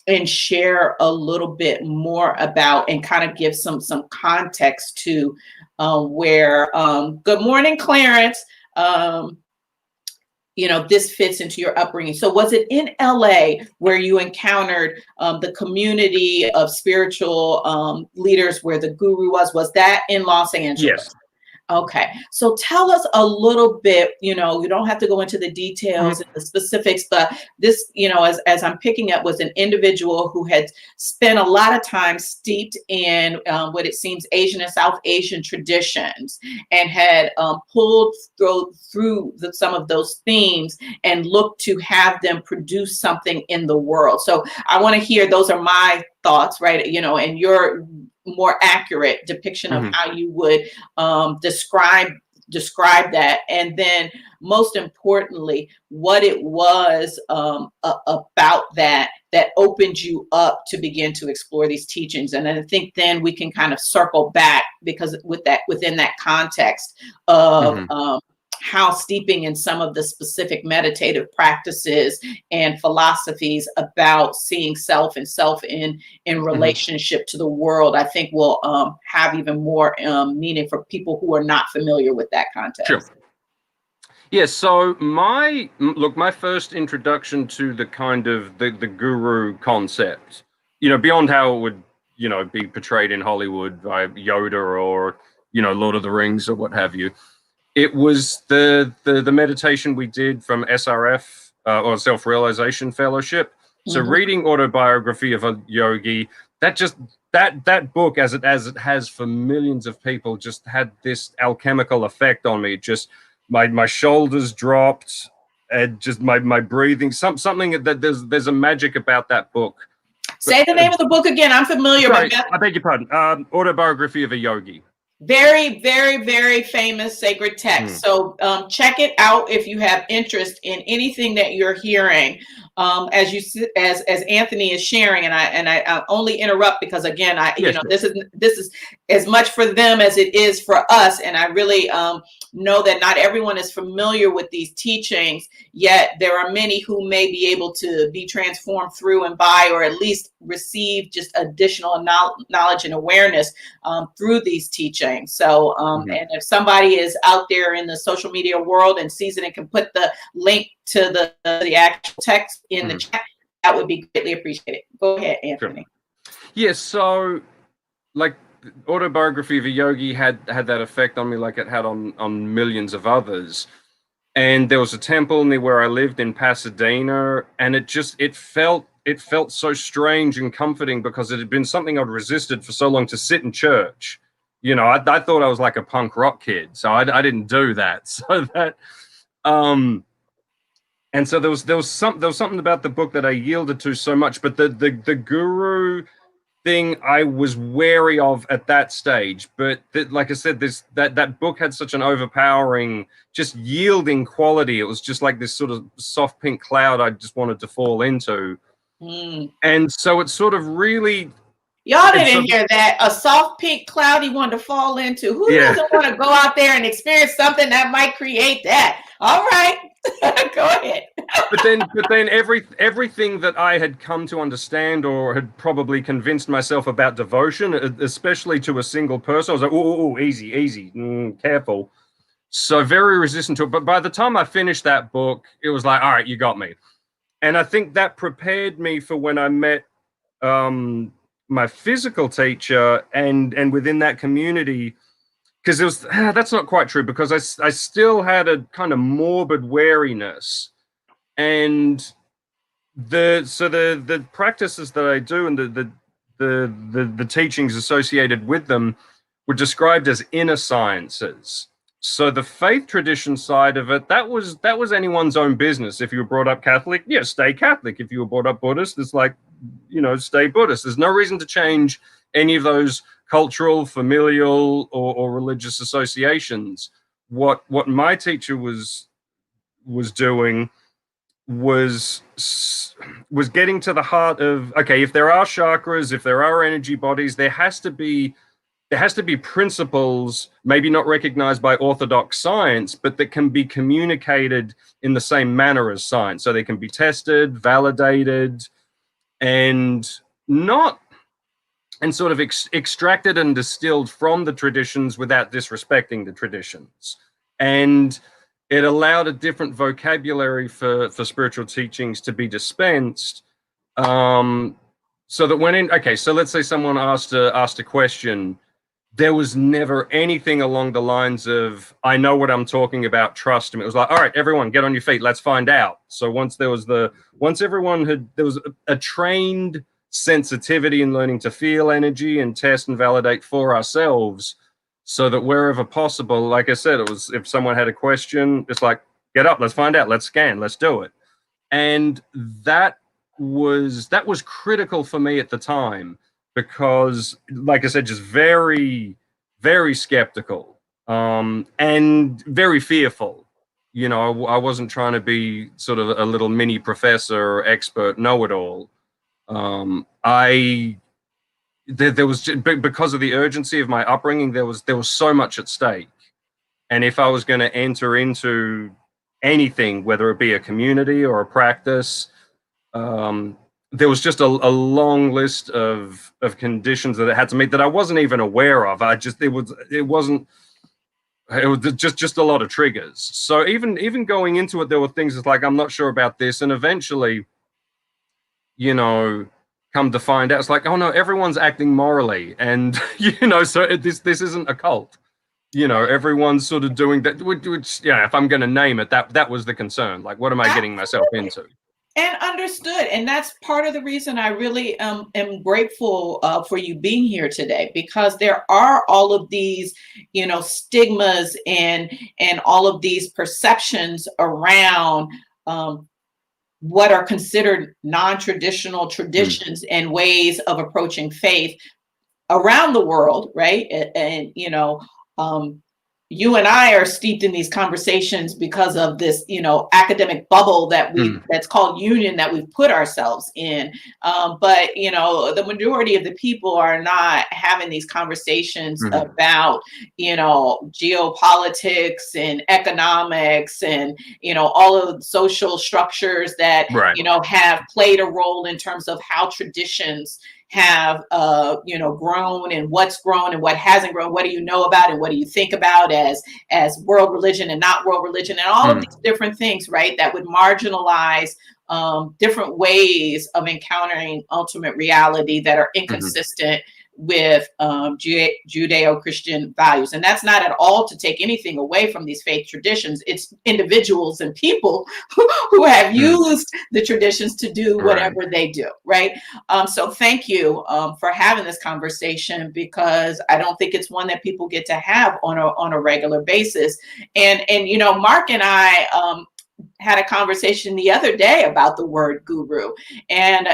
and share a little bit more about, and kind of give some context to where, good morning, Clarence, you know, this fits into your upbringing. So was it in LA where you encountered the community of spiritual leaders where the guru was? Was that in Los Angeles? Yes. Okay, so tell us a little bit, you know, you don't have to go into the details and the specifics, but this, you know, as I'm picking up, was an individual who had spent a lot of time steeped in what it seems Asian and South Asian traditions, and had pulled through some of those themes and looked to have them produce something in the world. So I want to hear, those are my thoughts, right? You know, and your more accurate depiction of how you would describe that, and then most importantly, what it was about that opened you up to begin to explore these teachings. And I think then we can kind of circle back, because within that context of how steeping in some of the specific meditative practices and philosophies about seeing self and self in relationship to the world, I think will have even more meaning for people who are not familiar with that context. Sure. Yeah, so my first introduction to the kind of the guru concept, you know, beyond how it would, you know, be portrayed in Hollywood by Yoda or, you know, Lord of the Rings or what have you, it was the meditation we did from SRF, or Self-Realization Fellowship. So reading Autobiography of a Yogi, that book, as it has for millions of people, just had this alchemical effect on me. Just my shoulders dropped, and just my breathing, something that there's a magic about that book. Say the name of the book again. I'm familiar. Sorry, I beg your pardon. Autobiography of a Yogi. Very, very, very famous sacred text. So check it out if you have interest in anything that you're hearing. As Anthony is sharing, and I only interrupt because again, this is as much for them as it is for us, and I really know that not everyone is familiar with these teachings, yet there are many who may be able to be transformed through and by, or at least receive just additional knowledge and awareness through these teachings. So and if somebody is out there in the social media world and sees it and can put the link to the actual text in the chat, that would be greatly appreciated. Go ahead, Anthony. Sure. Yeah, so like Autobiography of a Yogi had that effect on me, like it had on millions of others. And there was a temple near where I lived in Pasadena, and it felt so strange and comforting because it had been something I'd resisted for so long, to sit in church. You know, I thought I was like a punk rock kid, so I didn't do that. So that and so there was something about the book that I yielded to so much, but the guru thing I was wary of at that stage. But like I said, that book had such an overpowering, just yielding quality. It was just like this sort of soft pink cloud I just wanted to fall into. And so it sort of really... Y'all didn't hear that. A soft pink cloud he wanted to fall into. Who doesn't want to go out there and experience something that might create that? All right. Go ahead. But then everything that I had come to understand, or had probably convinced myself about devotion, especially to a single person, I was like, oh, easy, careful. So very resistant to it. But by the time I finished that book, it was like, all right, you got me. And I think that prepared me for when I met my physical teacher, and within that community, because it was that's not quite true, because I still had a kind of morbid wariness, and the practices that I do and the teachings associated with them were described as inner sciences. So the faith tradition side of it, that was anyone's own business. If you were brought up Catholic, yeah, stay Catholic. If you were brought up Buddhist, it's like, you know, stay Buddhist. There's no reason to change any of those cultural, familial, or religious associations. What my teacher was doing was getting to the heart of, okay, if there are chakras, if there are energy bodies, there has to be principles, maybe not recognized by orthodox science, but that can be communicated in the same manner as science. So they can be tested, validated, and sort of extracted and distilled from the traditions without disrespecting the traditions. And it allowed a different vocabulary for spiritual teachings to be dispensed. So that so let's say someone asked a question, there was never anything along the lines of, I know what I'm talking about, trust me. It was like, all right, everyone get on your feet, let's find out. So once there was a trained sensitivity in learning to feel energy and test and validate for ourselves, so that wherever possible, like I said, it was, if someone had a question, it's like, get up, let's find out, let's scan, let's do it. And that was critical for me at the time, because, like I said, just very, very skeptical, and very fearful. You know, I wasn't trying to be sort of a little mini professor or expert know-it-all. There was, because of the urgency of my upbringing, there was so much at stake. And if I was going to enter into anything, whether it be a community or a practice, there was just a long list of conditions that it had to meet that I wasn't even aware of. It was just a lot of triggers. So even going into it, there were things that's like, I'm not sure about this. And eventually, you know, come to find out, it's like, oh no, everyone's acting morally. And, you know, so this isn't a cult. You know, everyone's sort of doing that, which, yeah, if I'm going to name it, that was the concern. Like, what am I getting myself into? And understood. And that's part of the reason I really am grateful for you being here today, because there are all of these, you know, stigmas and all of these perceptions around what are considered non-traditional traditions and ways of approaching faith around the world, right? And you know, you and I are steeped in these conversations because of this, you know, academic bubble that's called union that we've put ourselves in. But, you know, the majority of the people are not having these conversations about, you know, geopolitics and economics and, you know, all of the social structures that, you know, have played a role in terms of how traditions have you know, grown, and what's grown and what hasn't grown. What do you know about and what do you think about as world religion and not world religion, and all of these different things, right, that would marginalize different ways of encountering ultimate reality that are inconsistent with Judeo-Christian values. And that's not at all to take anything away from these faith traditions. It's individuals and people who have used the traditions to do whatever they do, right? So thank you for having this conversation, because I don't think it's one that people get to have on a regular basis. And you know, Mark and I had a conversation the other day about the word guru, and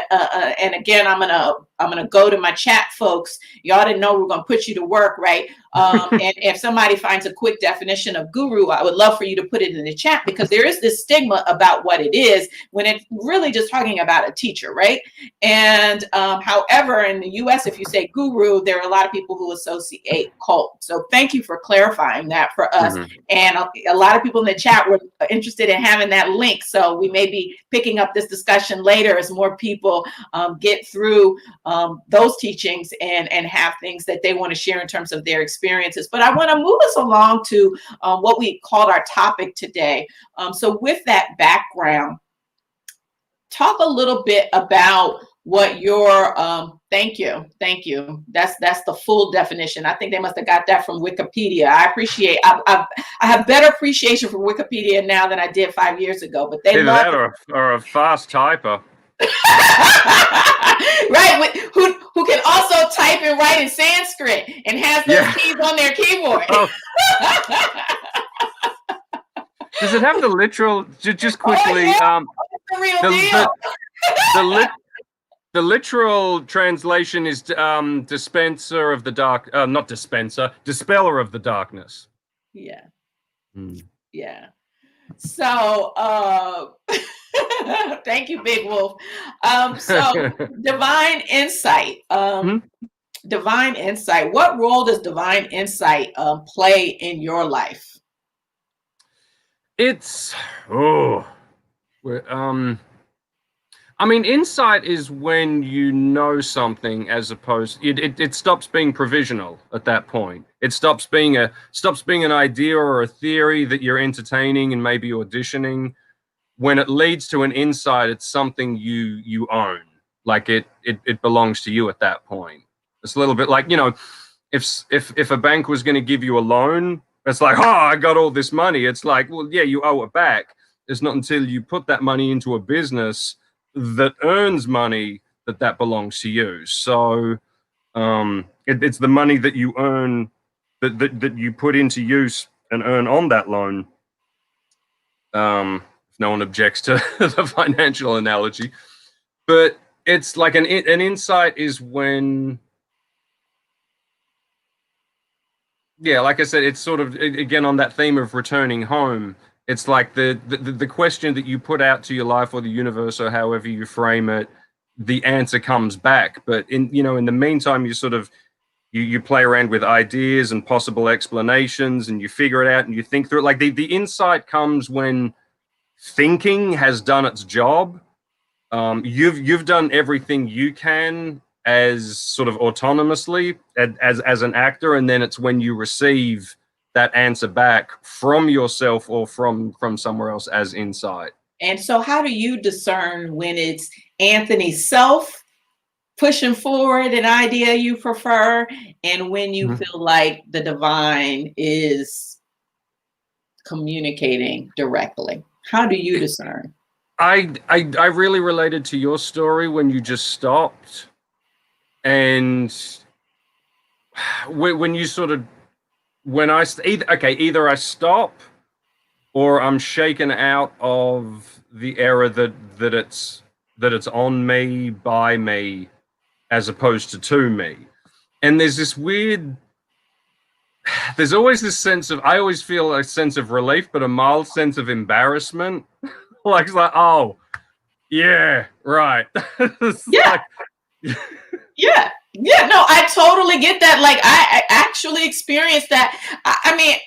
again, I'm gonna go to my chat, folks. Y'all didn't know we were gonna put you to work, right? And if somebody finds a quick definition of guru, I would love for you to put it in the chat, because there is this stigma about what it is when it's really just talking about a teacher, right? And however, in the U.S., if you say guru, there are a lot of people who associate cult. So thank you for clarifying that for us. And a lot of people in the chat were interested in having that link. So we may be picking up this discussion later as more people get through those teachings and have things that they want to share in terms of their experiences. But I want to move us along to what we called our topic today. So with that background, talk a little bit about what your thank you. That's the full definition. I think they must have got that from Wikipedia. I have better appreciation for Wikipedia now than I did 5 years ago. But they love that or a fast typer. Right, who can also type and write in Sanskrit and has those keys on their keyboard. Does it have the literal? Just quickly, the real deal. The literal translation is dispenser of the dark. Not dispenser, dispeller of the darkness. Yeah. Yeah. So thank you, Big Wolf. So divine insight. Divine insight. What role does divine insight play in your life? It's I mean, insight is when you know something, as opposed it stops being provisional at that point. It stops being an idea or a theory that you're entertaining and maybe auditioning. When it leads to an insight, it's something you own. Like it belongs to you at that point. It's a little bit like, you know, if a bank was going to give you a loan, it's like, oh, I got all this money. It's like, well, yeah, you owe it back. It's not until you put that money into a business that earns money that belongs to you. So it's the money that you earn that you put into use and earn on that loan. If no one objects to the financial analogy, but it's like an insight is when, yeah, like I said, it's sort of, again, on that theme of returning home. It's like the question that you put out to your life or the universe or however you frame it, the answer comes back. But in the meantime, you sort of, you play around with ideas and possible explanations and you figure it out and you think through it. Like the insight comes when thinking has done its job. You've done everything you can as sort of autonomously as an actor, and then it's when you receive that answer back from yourself or from somewhere else as insight. And so how do you discern when it's Anthony's self pushing forward an idea you prefer, and when you feel like the divine is communicating directly? How do you discern? I really related to your story when you just stopped, and when you sort of, either I stop or I'm shaken out of the era that it's on me, by me, as opposed to me. And there's this weird, there's always this sense of, I always feel a sense of relief, but a mild sense of embarrassment. Like, it's like, oh, yeah, right. Yeah. Yeah, no, I totally get that. Like, I actually experienced that. I mean,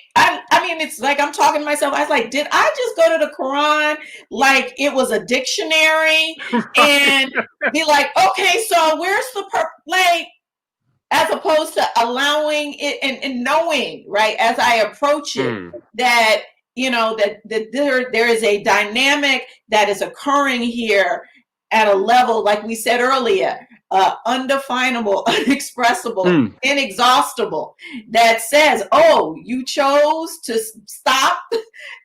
it's like I'm talking to myself. I was like, did I just go to the Quran like it was a dictionary and be like, okay, so where's the like, as opposed to allowing it and knowing, right, as I approach it, that, you know, that there is a dynamic that is occurring here at a level, like we said earlier, undefinable, unexpressible, inexhaustible, that says, oh, you chose to stop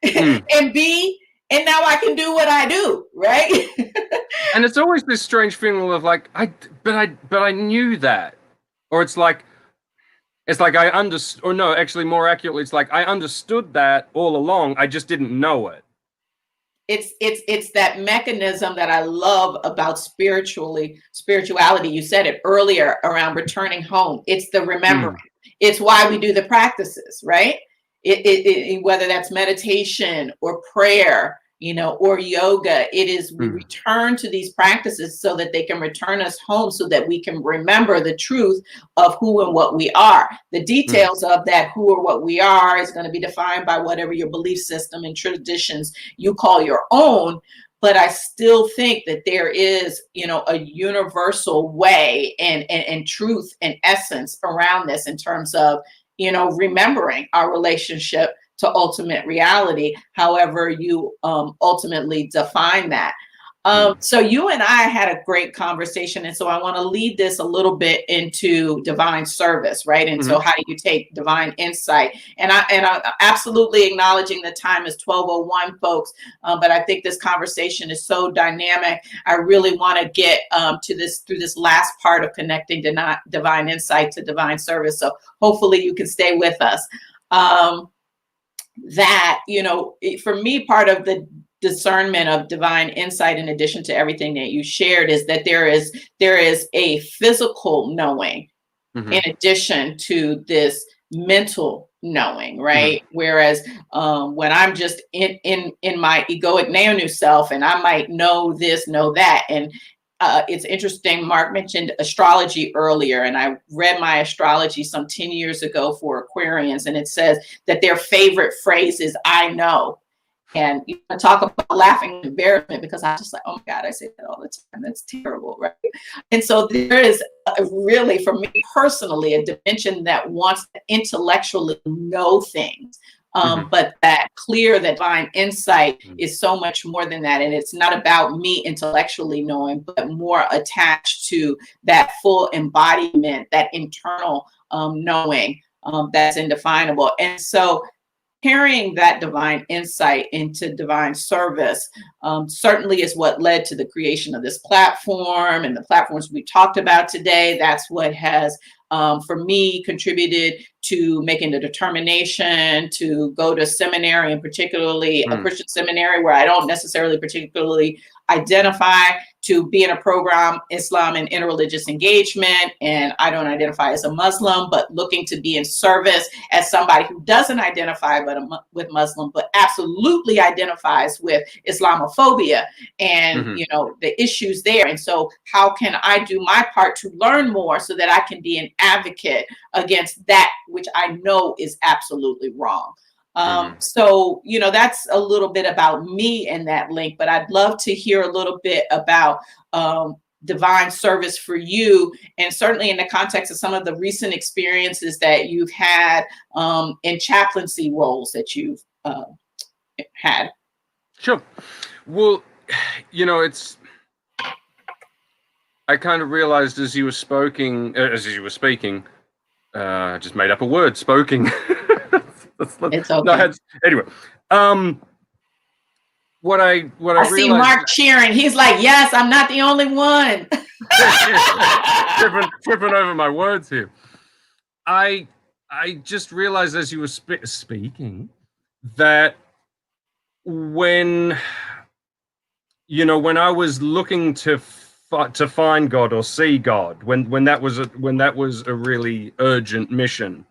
and be, and now I can do what I do, right? And it's always this strange feeling of like, but I knew that. Or it's like I understood, or no, actually more accurately, it's like I understood that all along, I just didn't know it. It's that mechanism that I love about spirituality. You said it earlier around returning home. It's the remembering. It's why we do the practices, right? Whether that's meditation or prayer, or yoga, it is we return to these practices so that they can return us home, so that we can remember the truth of who and what we are. The details of that who or what we are is going to be defined by whatever your belief system and traditions you call your own. But I still think that there is, a universal way and truth and essence around this in terms of, remembering our relationship to ultimate reality, however you ultimately define that. So you and I had a great conversation. And so I want to lead this a little bit into divine service, right? And so how do you take divine insight? And I'm absolutely acknowledging the time is 12:01, folks. But I think this conversation is so dynamic. I really want to get to this through this last part of connecting divine insight to divine service. So hopefully you can stay with us. That, for me, part of the discernment of divine insight, in addition to everything that you shared, is that there is a physical knowing in addition to this mental knowing, right? Whereas when I'm just in my egoic neo self, and I might know this, know that, and it's interesting, Mark mentioned astrology earlier, and I read my astrology some 10 years ago for Aquarians, and it says that their favorite phrase is, I know. And you talk about laughing embarrassment, because I'm just like, oh my God, I say that all the time. That's terrible, right? And so there is really, for me personally, a dimension that wants to intellectually know things. But that clear, that divine insight is so much more than that. And it's not about me intellectually knowing, but more attached to that full embodiment, that internal knowing that's indefinable. And so carrying that divine insight into divine service certainly is what led to the creation of this platform and the platforms we talked about today. That's what has, for me, contributed to making the determination to go to seminary, and particularly a Christian seminary where I don't necessarily particularly identify, to be in a program, Islam and interreligious engagement. And I don't identify as a Muslim, but looking to be in service as somebody who doesn't identify with Muslim, but absolutely identifies with Islamophobia and, the issues there. And so how can I do my part to learn more so that I can be an advocate against that which I know is absolutely wrong? So, that's a little bit about me in that link, but I'd love to hear a little bit about divine service for you, and certainly in the context of some of the recent experiences that you've had in chaplaincy roles that you've had. Sure. Well, I kind of realized as you were speaking, I just made up a word, spoking. It's okay. Anyway, what I see Mark cheering. He's like, yes, I'm not the only one. tripping over my words here. I just realized as you were speaking that when I was looking to find God or see God, when that was a really urgent mission,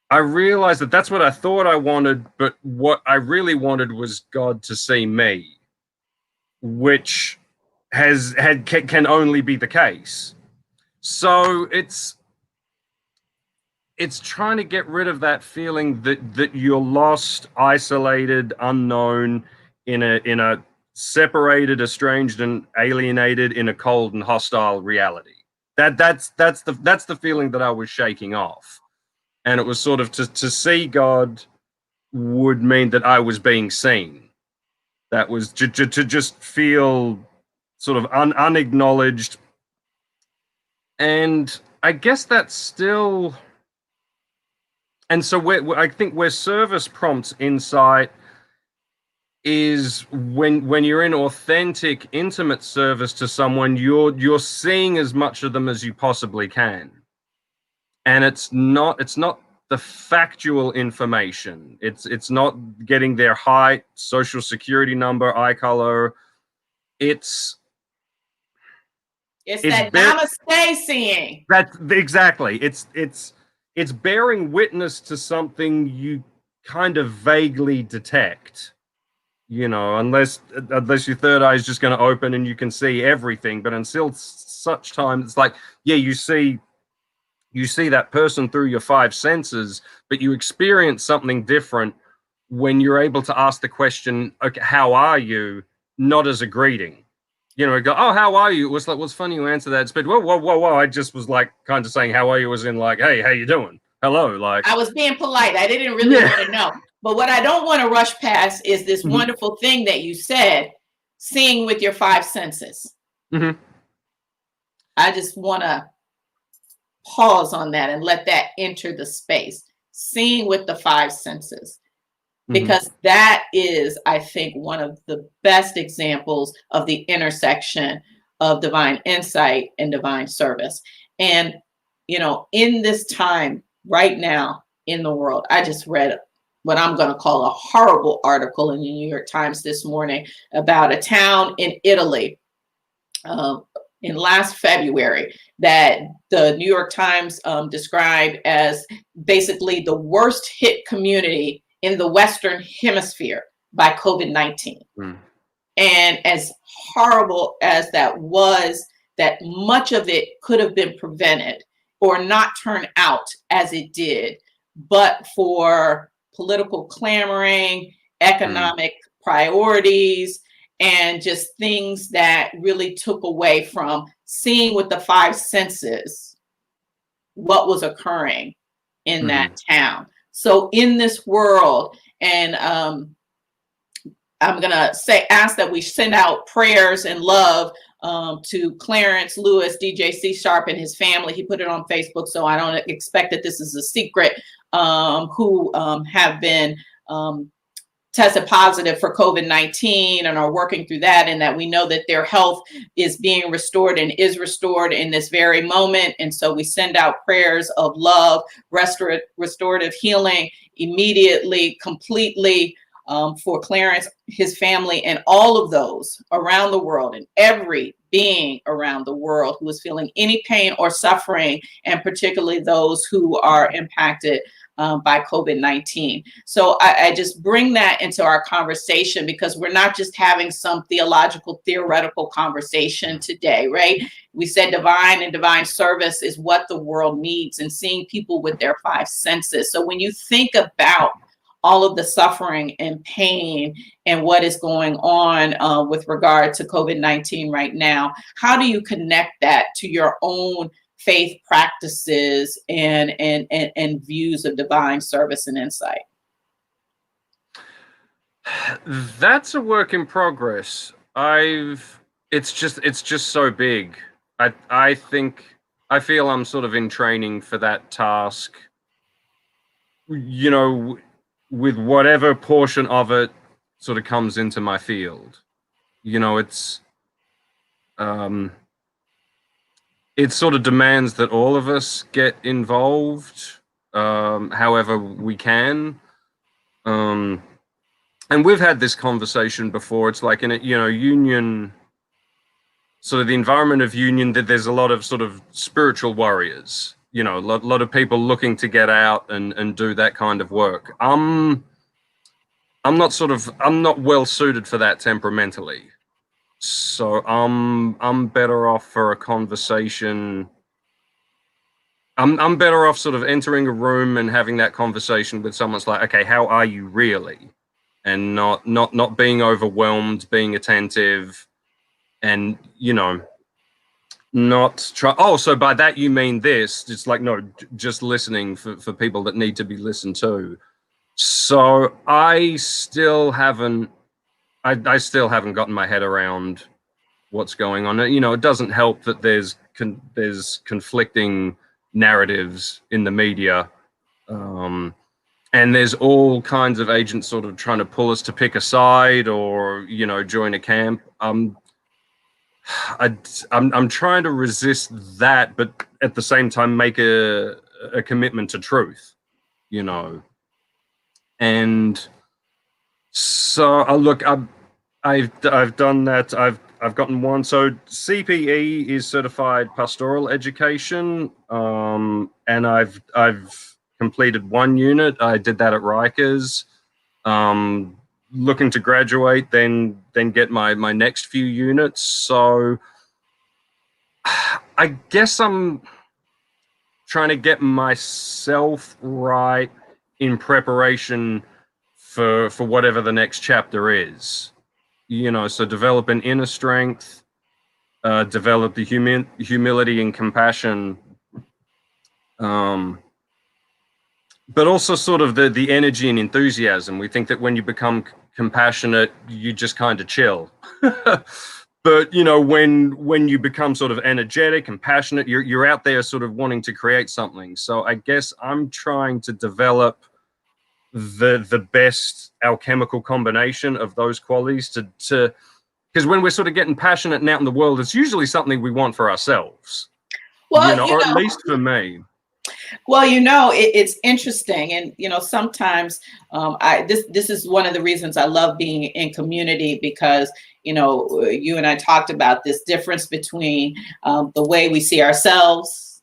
I realized that that's what I thought I wanted, but what I really wanted was God to see me, which can only be the case. So it's trying to get rid of that feeling that you're lost, isolated, unknown, in a separated, estranged, and alienated, in a cold and hostile reality. That's the feeling that I was shaking off. And it was sort of to see God would mean that I was being seen. That was to just feel sort of unacknowledged, And I guess that's still, and so I think where service prompts insight is when you're in authentic, intimate service to someone, you're seeing as much of them as you possibly can. And it's not the factual information. It's not getting their height, social security number, eye color. It's that namaste seeing. That's exactly. It's bearing witness to something you kind of vaguely detect. You know, unless your third eye is just going to open and you can see everything. But until such time, it's like, yeah, you see that person through your five senses, but you experience something different when you're able to ask the question, okay, how are you? Not as a greeting. You know, go, oh, how are you? It was like, what's funny you answer that. It's been, whoa. I just was like kind of saying, how are you? Was in like, hey, how you doing? Hello. Like, I was being polite. I didn't really want to know. But what I don't want to rush past is this wonderful thing that you said, seeing with your five senses. I just want to pause on that and let that enter the space. Seeing with the five senses. Because that is, I think, one of the best examples of the intersection of divine insight and divine service. And, you know, in this time right now in the world, I just read what I'm going to call a horrible article in the New York Times this morning about a town in Italy in last February that the New York Times described as basically the worst hit community in the Western Hemisphere by COVID-19. And as horrible as that was, that much of it could have been prevented or not turn out as it did, but for political clamoring, economic priorities, and just things that really took away from seeing with the five senses what was occurring in that town. So in this world, and I'm gonna ask that we send out prayers and love to Clarence Lewis, DJ C Sharp, and his family. He put it on Facebook, so I don't expect that this is a secret, who have been tested positive for COVID-19 and are working through that, and that we know that their health is being restored and is restored in this very moment. And so we send out prayers of love, restorative healing immediately, completely, for Clarence, his family, and all of those around the world, and every being around the world who is feeling any pain or suffering, and particularly those who are impacted by COVID-19. So I just bring that into our conversation, because we're not just having some theoretical conversation today, right? We said divine and divine service is what the world needs, and seeing people with their five senses. So when you think about all of the suffering and pain and what is going on with regard to COVID-19 right now, how do you connect that to your own faith practices and views of divine service and insight? That's a work in progress. It's just so big. I feel I'm sort of in training for that task, you know, with whatever portion of it sort of comes into my field. You know, it sort of demands that all of us get involved, however we can. And we've had this conversation before. It's like in a, you know, union, sort of the environment of union, that there's a lot of sort of spiritual warriors, you know, a lot of people looking to get out and do that kind of work. I'm not well suited for that temperamentally. So I'm better off for a conversation. I'm better off sort of entering a room and having that conversation with someone. It's like, okay, how are you really? And not being overwhelmed, being attentive, and, you know, not try. Oh, so by that you mean this? It's like, no, just listening for people that need to be listened to. So I still haven't gotten my head around what's going on. You know, it doesn't help that there's there's conflicting narratives in the media, and there's all kinds of agents sort of trying to pull us to pick a side or, you know, join a camp. I'm trying to resist that, but at the same time make a commitment to truth, you know. And so look, I've done that. I've gotten one. So CPE is Certified Pastoral Education, and I've completed one unit. I did that at Rikers. Looking to graduate, then get my next few units. So I guess I'm trying to get myself right in preparation for whatever the next chapter is. You know, so develop an inner strength, develop the humility and compassion, but also sort of the energy and enthusiasm. We think that when you become compassionate, you just kind of chill. But, you know, when you become sort of energetic and passionate, you're out there sort of wanting to create something. So I guess I'm trying to develop the best alchemical combination of those qualities to because when we're sort of getting passionate and out in the world, it's usually something we want for ourselves. Well, you know, or at least for me. Well, you know, it's interesting, and you know, sometimes this is one of the reasons I love being in community, because you know, you and I talked about this difference between the way we see ourselves,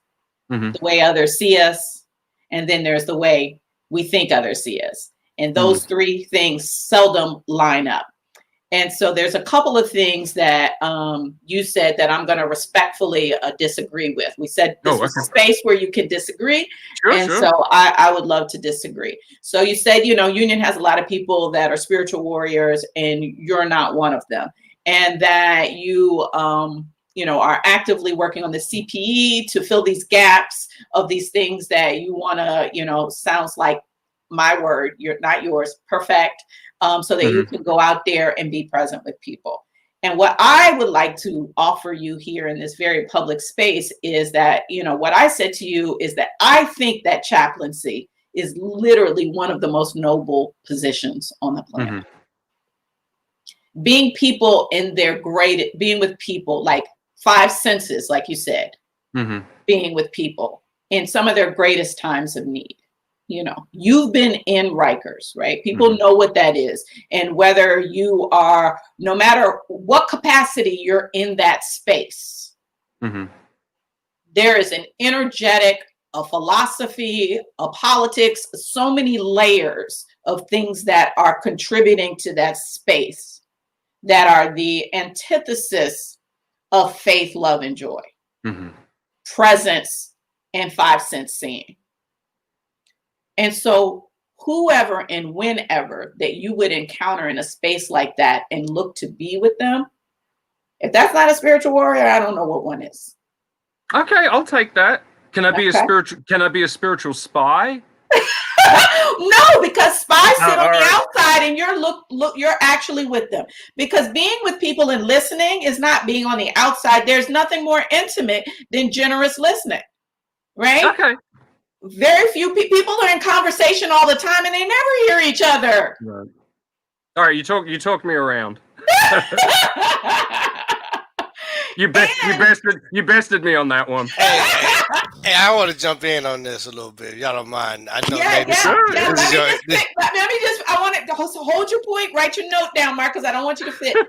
the way others see us, and then there's the way we think others see us, and those three things seldom line up. And so there's a couple of things that you said that I'm going to respectfully disagree with. We said this was a space where you can disagree. So I would love to disagree. So you said, you know, Union has a lot of people that are spiritual warriors and you're not one of them. And that you, you know, are actively working on the CPE to fill these gaps of these things that you want to, you know, sounds like my word, you're not yours, perfect. So that you can go out there and be present with people. And what I would like to offer you here in this very public space is that, you know, what I said to you is that I think that chaplaincy is literally one of the most noble positions on the planet. Being people in their being with people, like 5 senses, like you said, being with people in some of their greatest times of need. You know, you've been in Rikers, right? People know what that is. And whether you are, no matter what capacity you're in that space, there is an energetic, a philosophy, a politics, so many layers of things that are contributing to that space that are the antithesis of faith, love, and joy, presence, and 5 sense seeing. And so whoever and whenever that you would encounter in a space like that and look to be with them, if that's not a spiritual warrior, I don't know what one is. Okay, I'll take that. Can I be a spiritual spy? No, because spies sit on the outside and you're actually with them. Because being with people and listening is not being on the outside. There's nothing more intimate than generous listening, right? Okay. Very few people are in conversation all the time and they never hear each other. Right. All right, you talked me around. You bested me on that one. Hey, I want to jump in on this a little bit. Y'all don't mind? I know. Let me I want to hold your point. Write your note down, Mark, because I don't want you to forget it.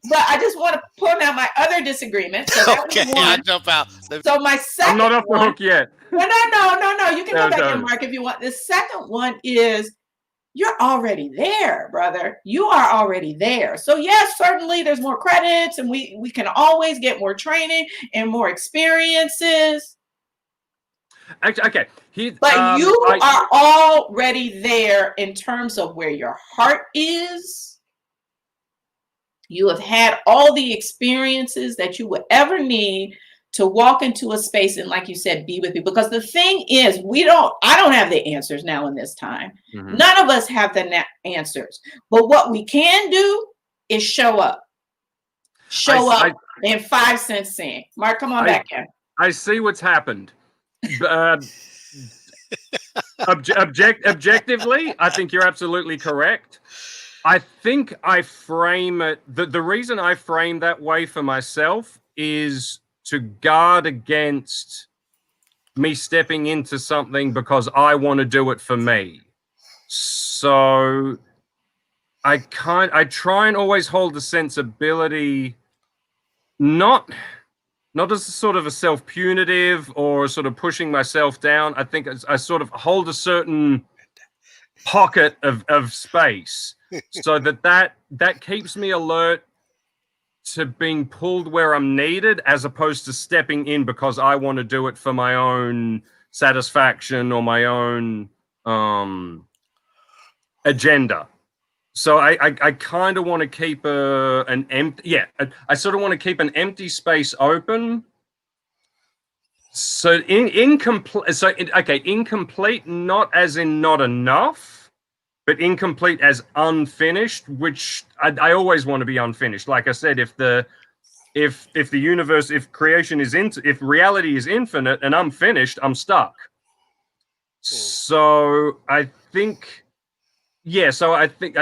But I just want to point out my other disagreement. So okay, I jump out. So my second. I'm not off the hook yet. No. You can go back in, Mark, if you want. The second one is you're already there, brother. You are already there. So yes, certainly there's more credits and we can always get more training and more experiences. Okay. But you are already there in terms of where your heart is. You have had all the experiences that you would ever need to walk into a space and, like you said, be with people. Because the thing is, I don't have the answers now in this time. None of us have the answers. But what we can do is show up. show up in 5 cents scene. Mark, come on back in. I see what's happened. Objectively, I think you're absolutely correct. I think I frame it, the reason I frame that way for myself is to guard against me stepping into something because I want to do it for me. So I try and always hold the sensibility, not as sort of a self-punitive or sort of pushing myself down. I think I sort of hold a certain pocket of space so that keeps me alert to being pulled where I'm needed, as opposed to stepping in because I want to do it for my own satisfaction or my own agenda. So I kind of want to keep an empty, I sort of want to keep an empty space open. So incomplete, not as in not enough, but incomplete as unfinished, which I always want to be unfinished. Like I said, if the universe, if creation is if reality is infinite and I'm finished, I'm stuck. So I think, so I think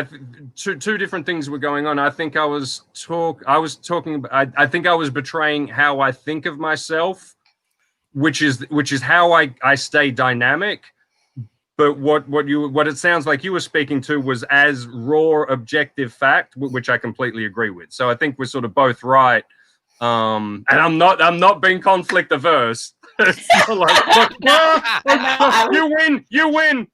two different things were going on. I think I was talking about, I think I was betraying how I think of myself, which is how I stay dynamic. But what it sounds like you were speaking to was as raw objective fact, which I completely agree with. So I think we're sort of both right. And I'm not being conflict averse. It's not like, you win.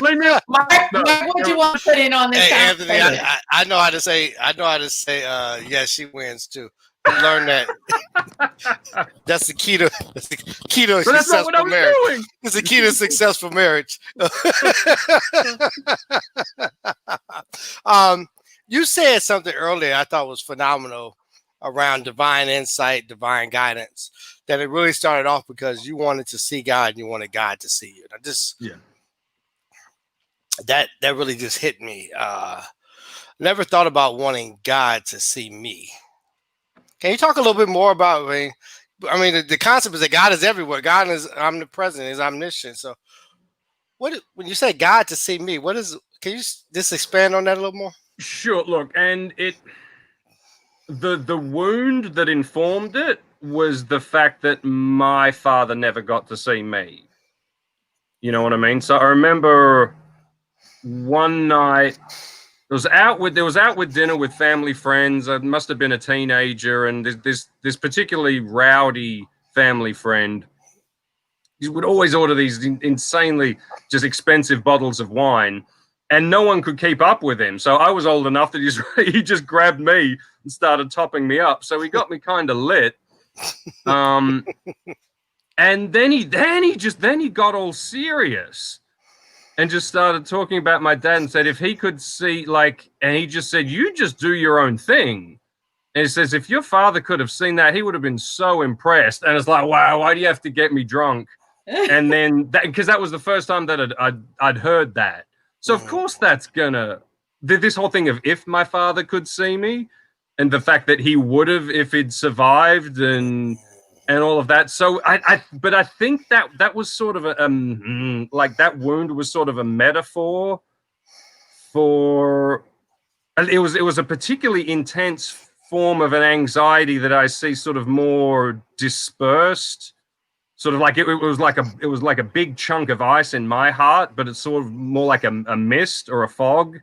Leave me up. Mark, what do you want to put in on this? Hey, Anthony, I know how to say. Yeah, she wins too. Learn that. That's the key to successful marriage. Doing. It's the key to successful marriage. You said something earlier I thought was phenomenal around divine insight, divine guidance. That it really started off because you wanted to see God and you wanted God to see you. That really just hit me. Never thought about wanting God to see me. Can you talk a little bit more about, the concept is that God is everywhere. God is omnipresent, is omniscient. So when you say God to see me, can you just expand on that a little more? Sure. Look, and the wound that informed it was the fact that my father never got to see me. You know what I mean? So I remember one night, There was out with dinner with family friends. I must have been a teenager, and this particularly rowdy family friend. He would always order these insanely just expensive bottles of wine, and no one could keep up with him. So I was old enough that he just grabbed me and started topping me up. So he got me kind of lit. And then he got all serious. And just started talking about my dad and said, if he could see, and he just said, you just do your own thing. And he says, if your father could have seen that, he would have been so impressed. And it's like, wow, why do you have to get me drunk? And then, because that was the first time that I'd heard that. So, of course, that's this whole thing of if my father could see me and the fact that he would have if he'd survived and all of that. So but I think that was sort of that wound was sort of a metaphor for, it was a particularly intense form of an anxiety that I see sort of more dispersed, sort of like it was like a big chunk of ice in my heart, but it's sort of more like a mist or a fog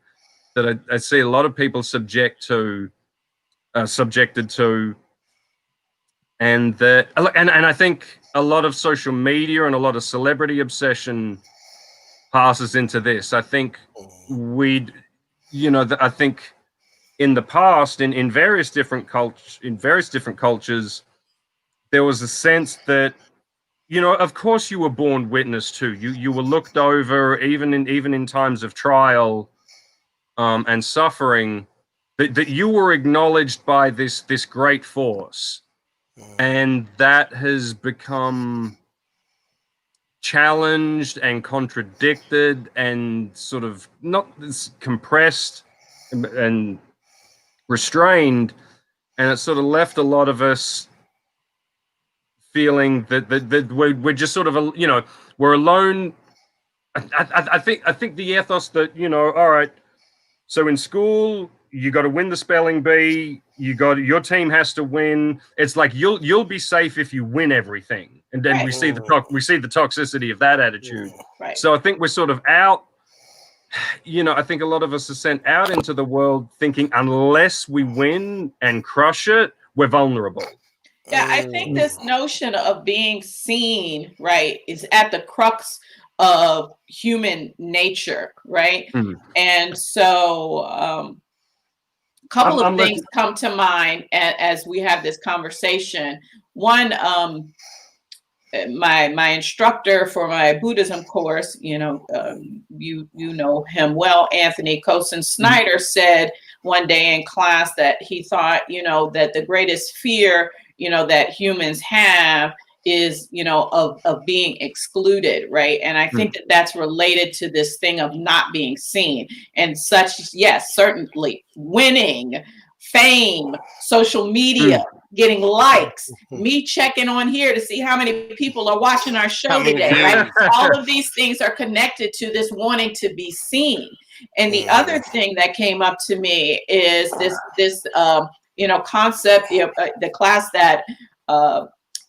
that I see a lot of people subjected to. And I think a lot of social media and a lot of celebrity obsession passes into this. I think I think in the past, in various different cultures, there was a sense that, of course you were born witness to. You were looked over even in times of trial and suffering, that you were acknowledged by this great force. And that has become challenged and contradicted and sort of not compressed and restrained, and it sort of left a lot of us feeling that we're just sort of, you know, we're alone. I think the ethos that, you know, all right, so in school you got to win the spelling bee, your team has to win. It's like you'll be safe if you win everything, and then we see the toxicity of that attitude. Right. So I think we're sort of out. You know, I think a lot of us are sent out into the world thinking unless we win and crush it, we're vulnerable. Yeah, I think this notion of being seen, right, is at the crux of human nature, right? And so a couple of things come to mind as we have this conversation. One, my instructor for my Buddhism course, you know, you know him well, Anthony Cosin Snyder, said one day in class that he thought, you know, that the greatest fear, you know, that humans have is, you know, of being excluded, right? And I think that that's related to this thing of not being seen and such. Yes, certainly winning, fame, social media, getting likes, me checking on here to see how many people are watching our show today, right? All of these things are connected to this wanting to be seen. And the other thing that came up to me is this you know, concept, the class that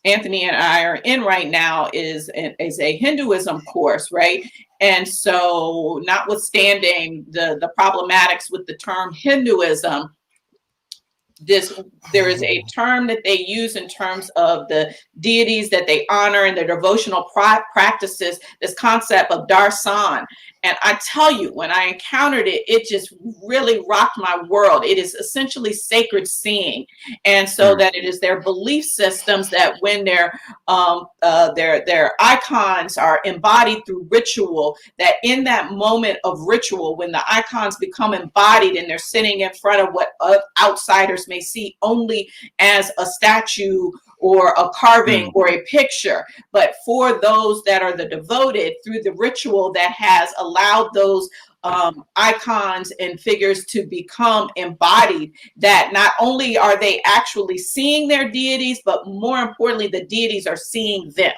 Anthony and I are in right now is a Hinduism course, right? And so notwithstanding the problematics with the term Hinduism, there is a term that they use in terms of the deities that they honor and their devotional practices, this concept of darshan. And I tell you, when I encountered it, it just really rocked my world. It is essentially sacred seeing. And so that it is their belief systems that when their icons are embodied through ritual, that in that moment of ritual, when the icons become embodied and they're sitting in front of what outsiders may see only as a statue or a carving or a picture, but for those that are the devoted, through the ritual that has allowed those icons and figures to become embodied, that not only are they actually seeing their deities, but more importantly, the deities are seeing them.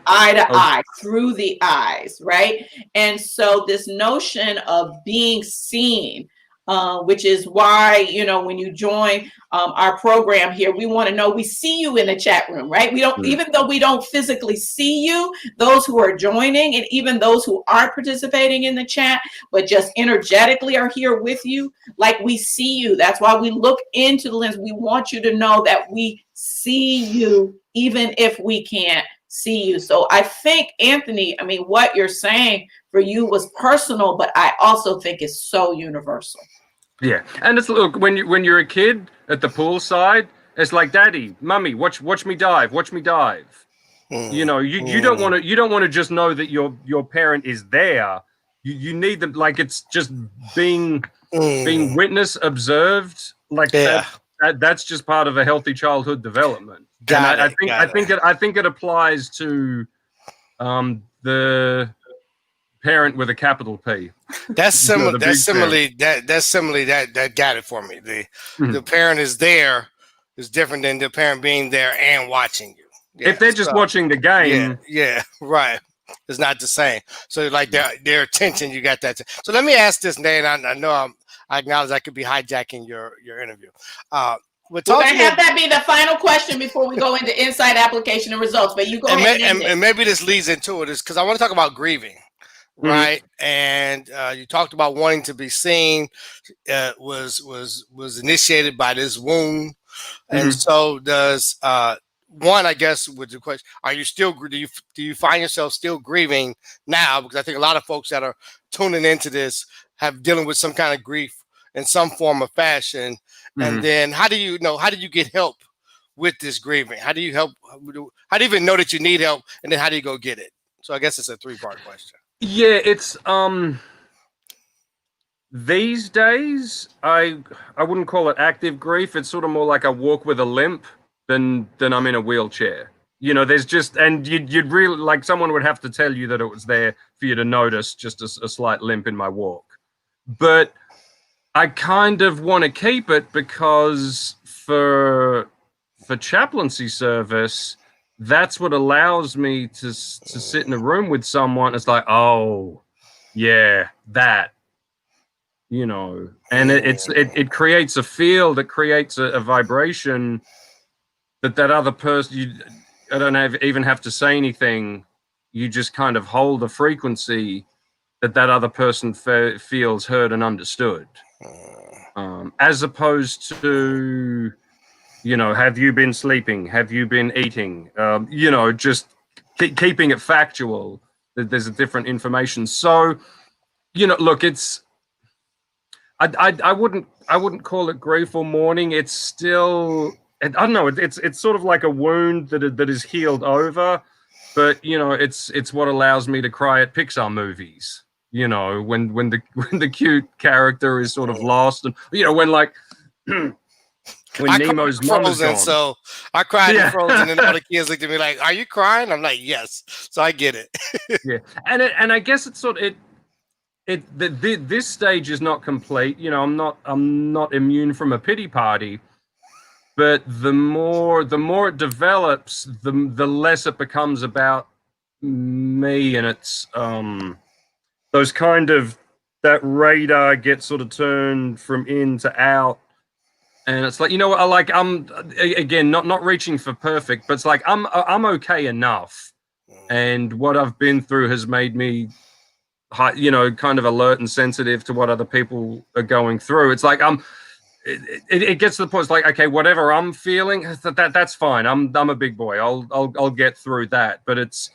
Eye to eye, through the eyes, right? And so this notion of being seen, which is why, you know, when you join our program here, we want to know we see you in the chat room, right? We don't, even though we don't physically see you, those who are joining and even those who aren't participating in the chat, but just energetically are here with you, like we see you. That's why we look into the lens. We want you to know that we see you, even if we can't see you. So I think, Anthony, I mean, what you're saying for you was personal, but I also think it's so universal. Yeah, and it's, look, when you're a kid at the poolside, it's like, Daddy, Mummy, watch me dive, watch me dive. You know, you don't want to just know that your parent is there. You need them, like, it's just being witnessed, observed, like that's just part of a healthy childhood development. I think it applies to the parent with a capital P. That's similar. That's similarly that got it for me. The parent is there is different than the parent being there and watching you. Yeah, if they're just watching the game, right. It's not the same. So like their attention, you got that. So let me ask this, Nate. I know I acknowledge I could be hijacking your interview. We're going to have that be the final question before we go into insight, application, and results. But you go ahead and maybe this leads into it, is because I want to talk about grieving. Right, and you talked about wanting to be seen. Was initiated by this wound, and so does one. I guess with the question: are you still? Do you find yourself still grieving now? Because I think a lot of folks that are tuning into this have dealing with some kind of grief in some form or fashion. And then how do you get help with this grieving? How do you help? How do you even know that you need help? And then how do you go get it? So I guess it's a 3-part question. Yeah, it's these days I wouldn't call it active grief. It's sort of more like I walk with a limp than I'm in a wheelchair. You know, there's just, and you'd really, like, someone would have to tell you that it was there for you to notice just a slight limp in my walk. But I kind of want to keep it because for chaplaincy service, that's what allows me to sit in a room with someone. It's like, oh, yeah, that, you know, and it creates a field, it creates a vibration that other person, I don't even have to say anything. You just kind of hold a frequency that other person feels heard and understood. As opposed to, you know, have you been sleeping? Have you been eating? You know, just keeping it factual. There's a different information. So, you know, look, it's, I wouldn't call it grief or mourning. It's still, I don't know. It's sort of like a wound that is healed over, but you know, it's what allows me to cry at Pixar movies. You know, when the cute character is sort of lost, and you know, when like when Nemo's mom is gone. So I cried in Frozen, and all the kids looked at me like, "Are you crying?" I'm like, "Yes." So I get it. Yeah, and I guess it's sort of this stage is not complete. You know, I'm not immune from a pity party, but the more it develops, the less it becomes about me, and it's those kind of, that radar gets sort of turned from in to out, and it's like, you know what, I'm again not reaching for perfect, but it's like I'm okay enough, and what I've been through has made me, you know, kind of alert and sensitive to what other people are going through. It's like it gets to the point. It's like, okay, whatever I'm feeling, that's fine. I'm a big boy. I'll get through that. But it's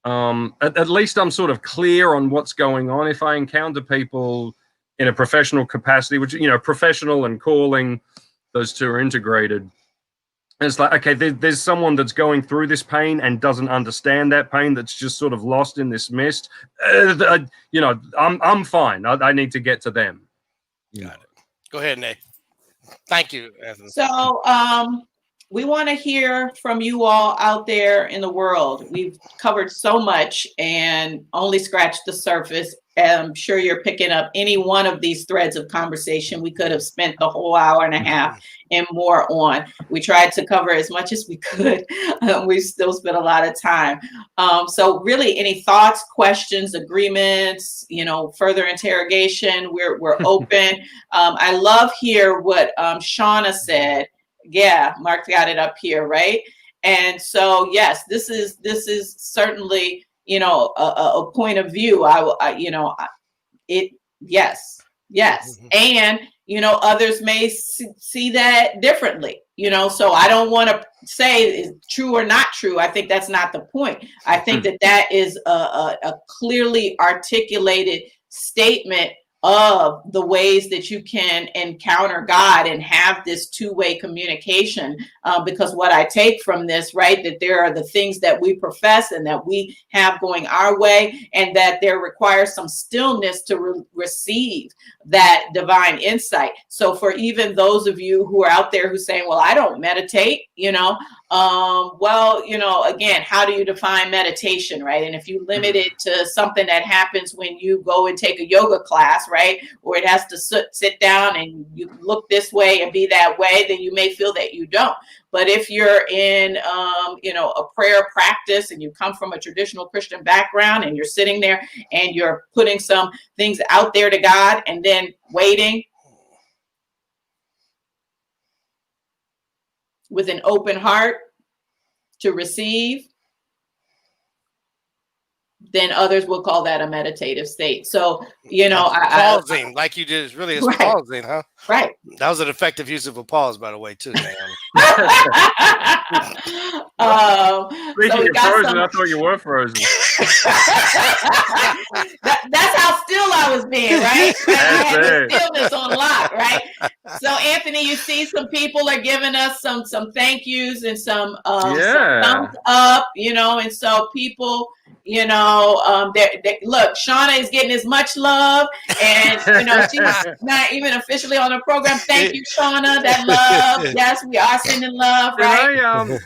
at least I'm sort of clear on what's going on. If I encounter people in a professional capacity, which, you know, professional and calling, those two are integrated. And it's like, okay, there's someone that's going through this pain and doesn't understand that pain, that's just sort of lost in this mist. You know, I'm fine. I need to get to them. Got it. Go ahead, Nate. Thank you, Anthony. So we want to hear from you all out there in the world. We've covered so much and only scratched the surface. I'm sure you're picking up any one of these threads of conversation. We could have spent the whole hour and a half and more on. We tried to cover as much as we could. We still spent a lot of time. So really, any thoughts, questions, agreements, you know, further interrogation, we're open. I love here what Shauna said. Yeah, Mark got it up here, right? And so, yes, this is certainly, you know, a point of view. Yes. And, you know, others may see that differently, you know, so I don't want to say is true or not true. I think that's not the point. I think that is a clearly articulated statement of the ways that you can encounter God and have this two-way communication. Because what I take from this, right, that there are the things that we profess and that we have going our way, and that there requires some stillness to receive that divine insight. So for even those of you who are out there who saying, well, I don't meditate, you know, well, you know, again, how do you define meditation, right? And if you limit it to something that happens when you go and take a yoga class, right, or it has to sit down and you look this way and be that way, then you may feel that you don't. But if you're in, you know, a prayer practice and you come from a traditional Christian background and you're sitting there and you're putting some things out there to God and then waiting with an open heart to receive, then others will call that a meditative state. So, you know, pausing like you did is really right. pausing, huh? Right. That was an effective use of a pause, by the way, too. Speaking of frozen, I thought you were frozen. That's how still I was being, right? I had the stillness on lock, right? So, Anthony, you see some people are giving us some thank yous and some thumbs up, you know, and so people, you know, look, Shauna is getting as much love, and you know, she's not even officially on the program. Thank you, Shauna. That love, yes, we are sending love, right?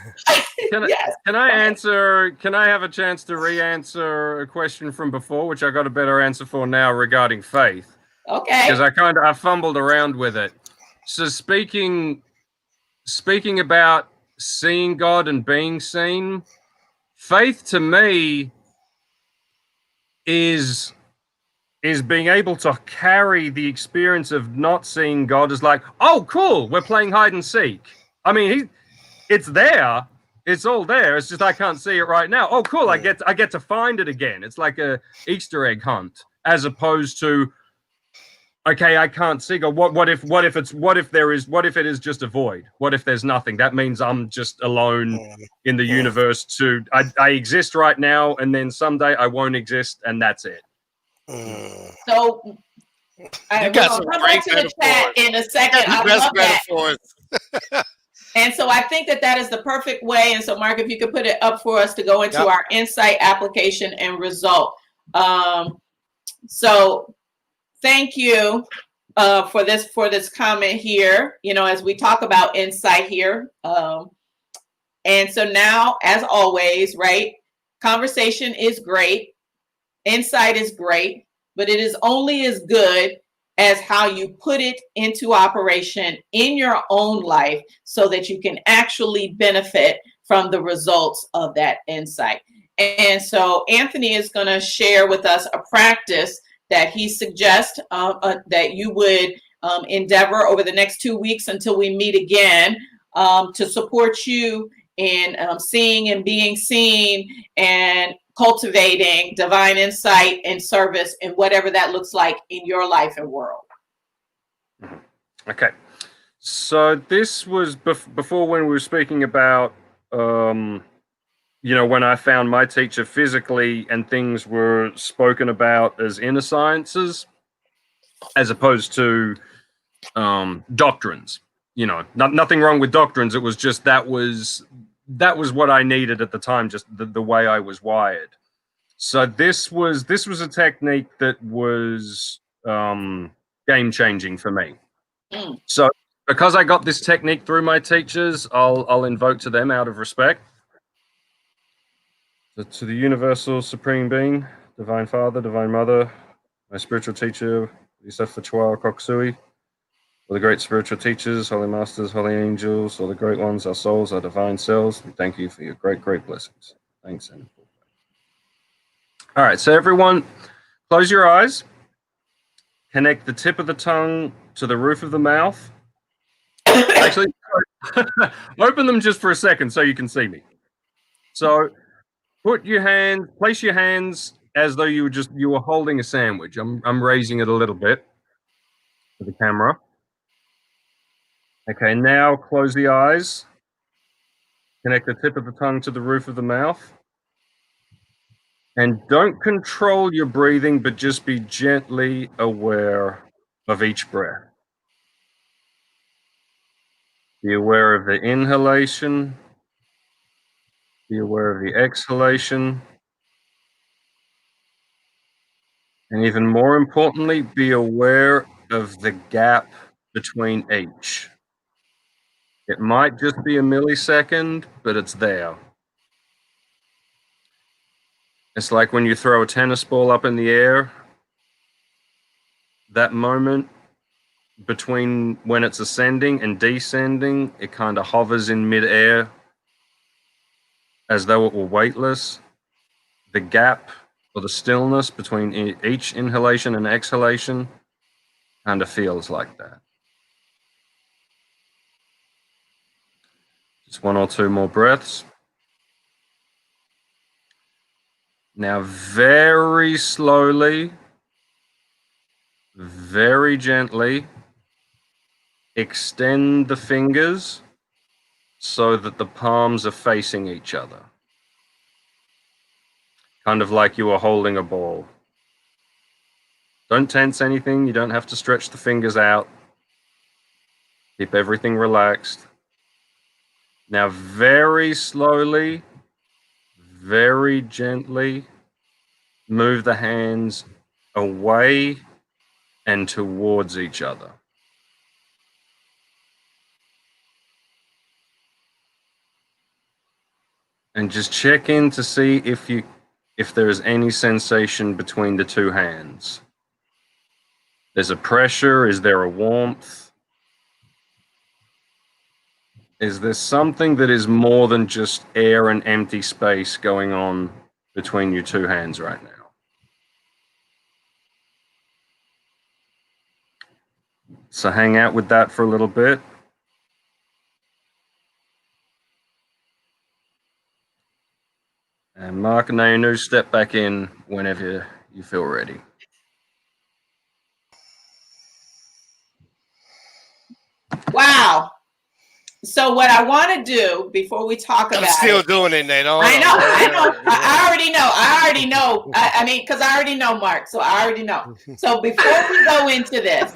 Can I answer? Can I have a chance to re-answer a question from before, which I got a better answer for now regarding faith? Okay. Because I fumbled around with it. So speaking about seeing God and being seen, faith to me is being able to carry the experience of not seeing God as like, oh, cool, we're playing hide and seek. I mean, it's there. It's all there. It's just I can't see it right now. Oh, cool, I get to find it again. It's like a Easter egg hunt, as opposed to, okay, I can't see God. What if it is just a void? What if there's nothing? That means I'm just alone in the universe. I exist right now, and then someday I won't exist, and that's it. So we're gonna come back to the chat in a second. I love that. And so I think that is the perfect way. And so, Mark, if you could put it up for us to go into our insight, application, and result. So thank you for this comment here, as we talk about insight here. And so now, as always, right, conversation is great. Insight is great, but it is only as good as how you put it into operation in your own life so that you can actually benefit from the results of that insight. And so Anthony is going to share with us a practice that he suggests that you would endeavor over the next 2 weeks until we meet again to support you in seeing and being seen and cultivating divine insight and service and whatever that looks like in your life and world. Okay. So this was before when we were speaking about, when I found my teacher physically and things were spoken about as inner sciences as opposed to doctrines. Nothing wrong with doctrines. It was just that was what I needed at the time, just the way I was wired. So this was a technique that was game changing for me. So because I got this technique through my teachers, I'll invoke to them out of respect. So to the universal supreme being, divine father, divine mother, my spiritual teacher, Yusef Chua Koksui, all the great spiritual teachers, holy masters, holy angels, all the great ones, our souls, our divine selves, we thank you for your great, great blessings. Thanks. And all right, so everyone, close your eyes. Connect the tip of the tongue to the roof of the mouth. Actually, open them just for a second so you can see me. So place your hands as though you were holding a sandwich. I'm raising it a little bit for the camera. Okay, now close the eyes. Connect the tip of the tongue to the roof of the mouth. And don't control your breathing, but just be gently aware of each breath. Be aware of the inhalation. Be aware of the exhalation. And even more importantly, be aware of the gap between each. It might just be a millisecond, but it's there. It's like when you throw a tennis ball up in the air, that moment between when it's ascending and descending, it kind of hovers in midair as though it were weightless. The gap or the stillness between each inhalation and exhalation kind of feels like that. Just 1 or 2 more breaths. Now, very slowly, very gently, extend the fingers so that the palms are facing each other. Kind of like you are holding a ball. Don't tense anything. You don't have to stretch the fingers out. Keep everything relaxed. Now, very slowly, very gently, move the hands away and towards each other. And just check in to see if there is any sensation between the two hands. There's a pressure. Is there a warmth? Is there something that is more than just air and empty space going on between your two hands right now? So hang out with that for a little bit. And Mark and Nayanu, step back in whenever you feel ready. Wow. So what I want to do before we talk about I'm still doing it, Nate. I know. I already know. I mean, because I already know Mark, so I already know. So before we go into this,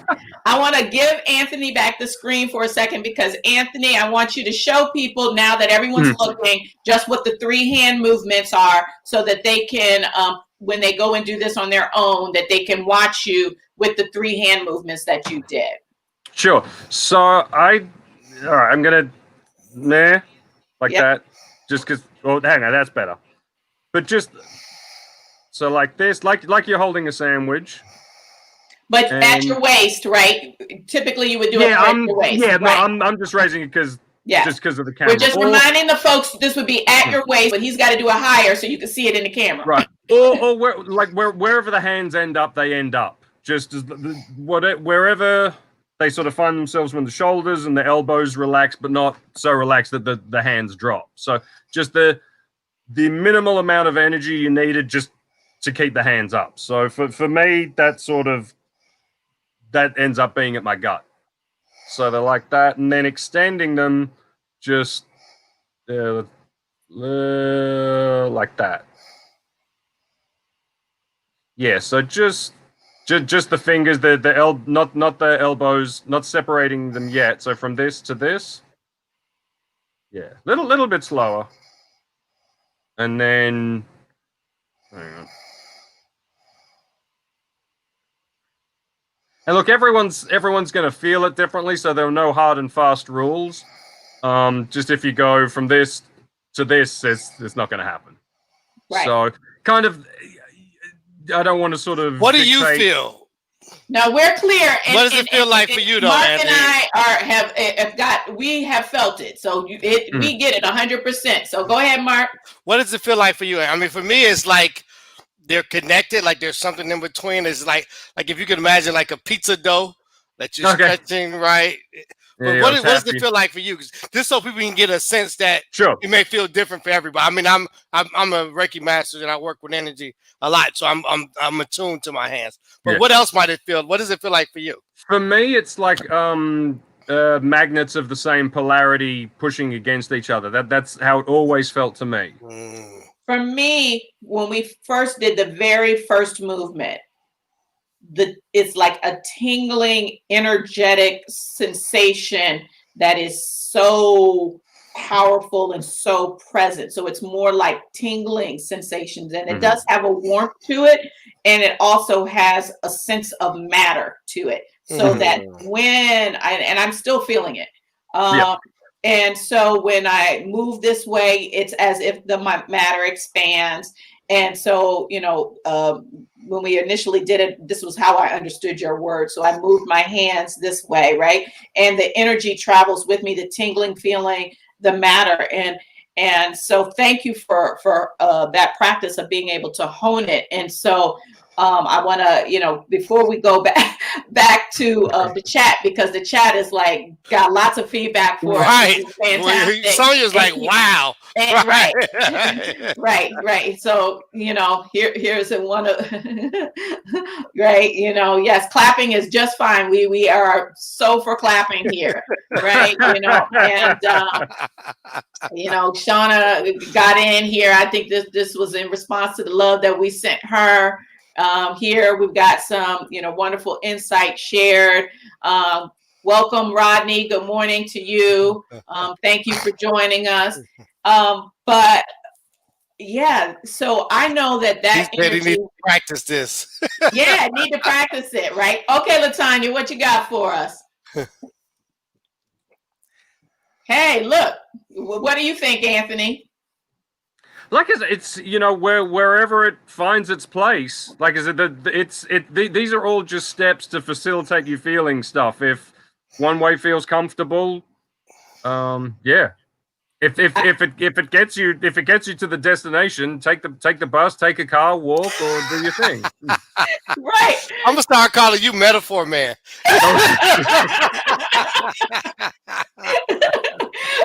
I want to give Anthony back the screen for a second, because Anthony, I want you to show people, now that everyone's looking, just what the 3 hand movements are, so that they can, when they go and do this on their own, that they can watch you with the 3 hand movements that you did. Sure. So all right, I'm gonna like that, just because. Oh, hang on, that's better. But just so like this, like you're holding a sandwich. But at your waist, right? Typically, you would do it at your waist. Yeah, right? no, I'm just raising it because of the camera. We're just reminding the folks this would be at your waist, but he's got to do it higher so you can see it in the camera. Right. Or wherever the hands end up, they end up. Just as wherever they sort of find themselves when the shoulders and the elbows relax, but not so relaxed that the hands drop. So just the minimal amount of energy you needed just to keep the hands up. So for me, that ends up being at my gut. So they're like that, and then extending them just like that. Yeah, so just the fingers, not the elbows, not separating them yet. So from this to this, yeah, little bit slower, and then hang on. And look, everyone's going to feel it differently, so there are no hard and fast rules. Just if you go from this to this, it's not going to happen. Right. So kind of, I don't want to sort of. What do you feel? No, we're clear. What does it feel like for you, though, Mark Anthony? and I we have felt it, so we get it 100%. So go ahead, Mark. What does it feel like for you? I mean, for me, it's like they're connected, like there's something in between. It's like if you could imagine like a pizza dough that you're stretching, right? But what does it feel like for you? Just so people can get a sense that it may feel different for everybody. I mean, I'm a Reiki master and I work with energy a lot, so I'm attuned to my hands. But what else might it feel? What does it feel like for you? For me, it's like magnets of the same polarity pushing against each other. That's how it always felt to me. For me, when we first did the very first movement, it's like a tingling, energetic sensation that is so powerful and so present. So it's more like tingling sensations, and it does have a warmth to it, and it also has a sense of matter to it. So that when I'm still feeling it. And so when I move this way, it's as if the matter expands. And so, when we initially did it, this was how I understood your word. So I moved my hands this way, right? And the energy travels with me, the tingling feeling, the matter. And so thank you for that practice of being able to hone it. And so I want to, before we go back to the chat, because the chat is like got lots of feedback for right. us. Fantastic. Sonya's like, wow. And, right. So, here's one of right. Yes, clapping is just fine. We are so for clapping here, right? And Shauna got in here. I think this was in response to the love that we sent her. Here we've got some, wonderful insight shared. Welcome, Rodney. Good morning to you. Thank you for joining us. But yeah, so I know that energy, need to practice this. Yeah, need to practice it, right? Okay, Latanya, what you got for us? Hey, look, what do you think, Anthony? like I said, it's wherever it finds its place. Like I said, these are all just steps to facilitate you feeling stuff. If one way feels comfortable, yeah. If it gets you to the destination, take the bus, take a car, walk, or do your thing. Right. I'm gonna start calling you Metaphor Man.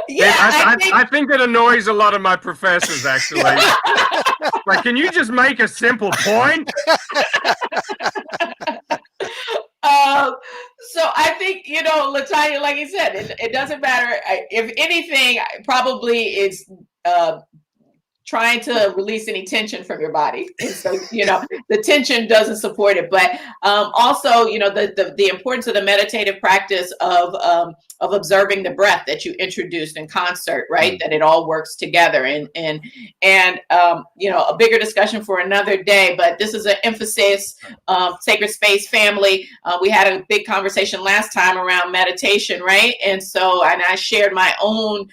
Yeah, I think it annoys a lot of my professors, actually. Like, can you just make a simple point? So I think, Latanya, like you said, it doesn't matter. If anything, probably it's trying to release any tension from your body. And so, the tension doesn't support it. But also, the importance of the meditative practice of observing the breath that you introduced in concert, right? That it all works together. And a bigger discussion for another day. But this is an emphasis, Sacred Space family. We had a big conversation last time around meditation, right? And I shared my own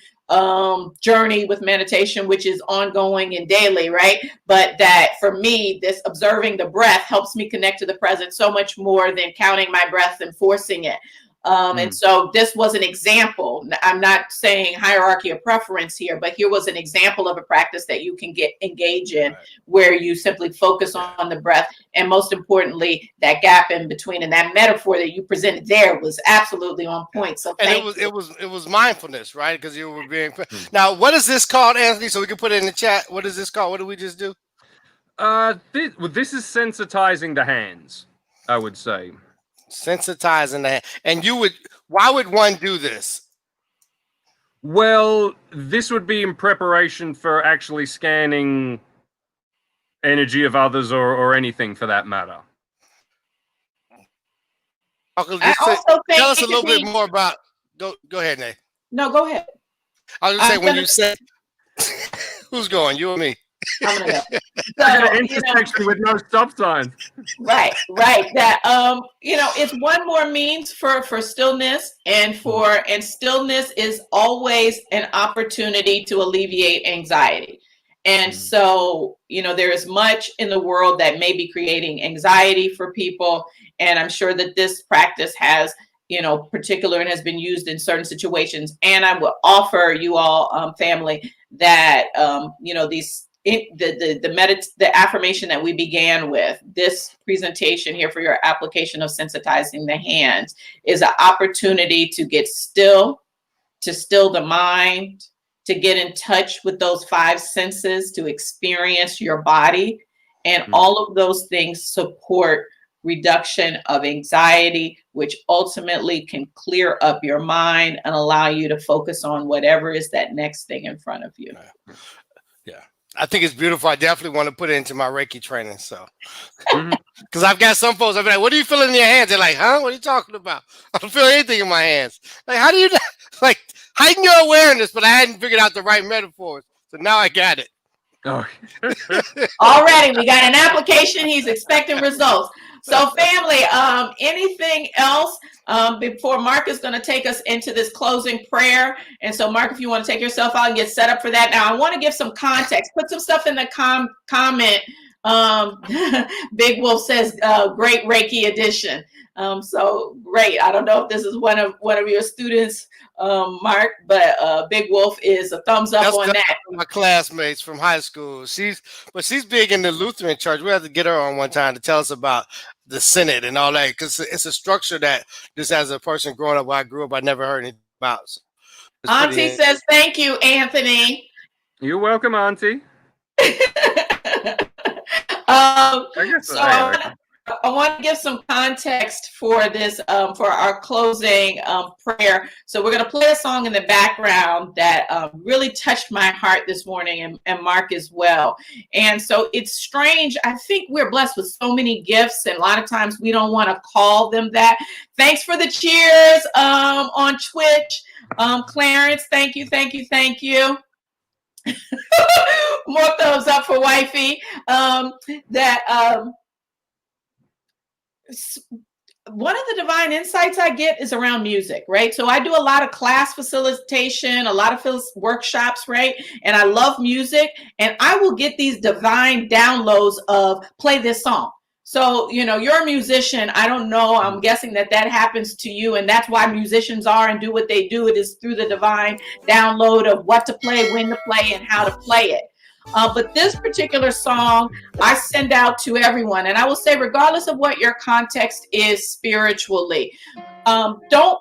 journey with meditation, which is ongoing and daily, right? But that for me, this observing the breath helps me connect to the present so much more than counting my breath and forcing it. And so this was an example. I'm not saying hierarchy of preference here, but here was an example of a practice that you can engage in, where you simply focus on the breath. And most importantly, that gap in between, and that metaphor that you presented there was absolutely on point. So it was mindfulness, right? Because you were being now. What is this called, Anthony? So we can put it in the chat. What is this called? What did we just do? This is sensitizing the hands, I would say. Sensitizing the hand. And why would one do this? Well, this would be in preparation for actually scanning energy of others or anything for that matter. Tell us a little bit more about. Go ahead, Nate. No, go ahead. I was gonna say when you said, who's going? You or me? I'm gonna go. So, intersection with no stop sign. Right. That it's one more means for stillness, and stillness is always an opportunity to alleviate anxiety. And so, there is much in the world that may be creating anxiety for people. And I'm sure that this practice has, particular and has been used in certain situations. And I will offer you all, family, that, the affirmation that we began with, this presentation here for your application of sensitizing the hands, is an opportunity to get still, to still the mind, to get in touch with those five senses, to experience your body. And all of those things support reduction of anxiety, which ultimately can clear up your mind and allow you to focus on whatever is that next thing in front of you. Yeah. I think it's beautiful. I definitely want to put it into my Reiki training. So, because I've got some folks, I'll be like, what do you feel in your hands? They're like, huh? What are you talking about? I don't feel anything in my hands. Like, how do you, like, heighten your awareness? But I hadn't figured out the right metaphors. So now I got it. Oh. Already, we got an application. He's expecting results. So family, anything else before Mark is going to take us into this closing prayer? And so Mark, if you want to take yourself out and get set up for that. Now I want to give some context, put some stuff in the comment. Big Wolf says, great Reiki edition. So great. I don't know if this is one of your students, Mark, but Big Wolf is a thumbs up on that. My classmates from high school. She's big in the Lutheran church. We have to get her on one time to tell us about the Synod and all that, because it's a structure that just as a person growing up where I grew up, I never heard anything about. So Auntie says, thank you, Anthony. You're welcome, Auntie. I want to give some context for this, for our closing prayer. So we're going to play a song in the background that really touched my heart this morning, and Mark as well. And so it's strange. I think we're blessed with so many gifts, and a lot of times we don't want to call them that. Thanks for the cheers on Twitch. Clarence, thank you. More thumbs up for wifey. one of the divine insights I get is around music, right? So I do a lot of class facilitation, a lot of workshops, right? And I love music, and I will get these divine downloads of play this song. So, you're a musician. I don't know. I'm guessing that happens to you. And that's why musicians are and do what they do. It is through the divine download of what to play, when to play, and how to play it. But this particular song, I send out to everyone. And I will say, regardless of what your context is spiritually, don't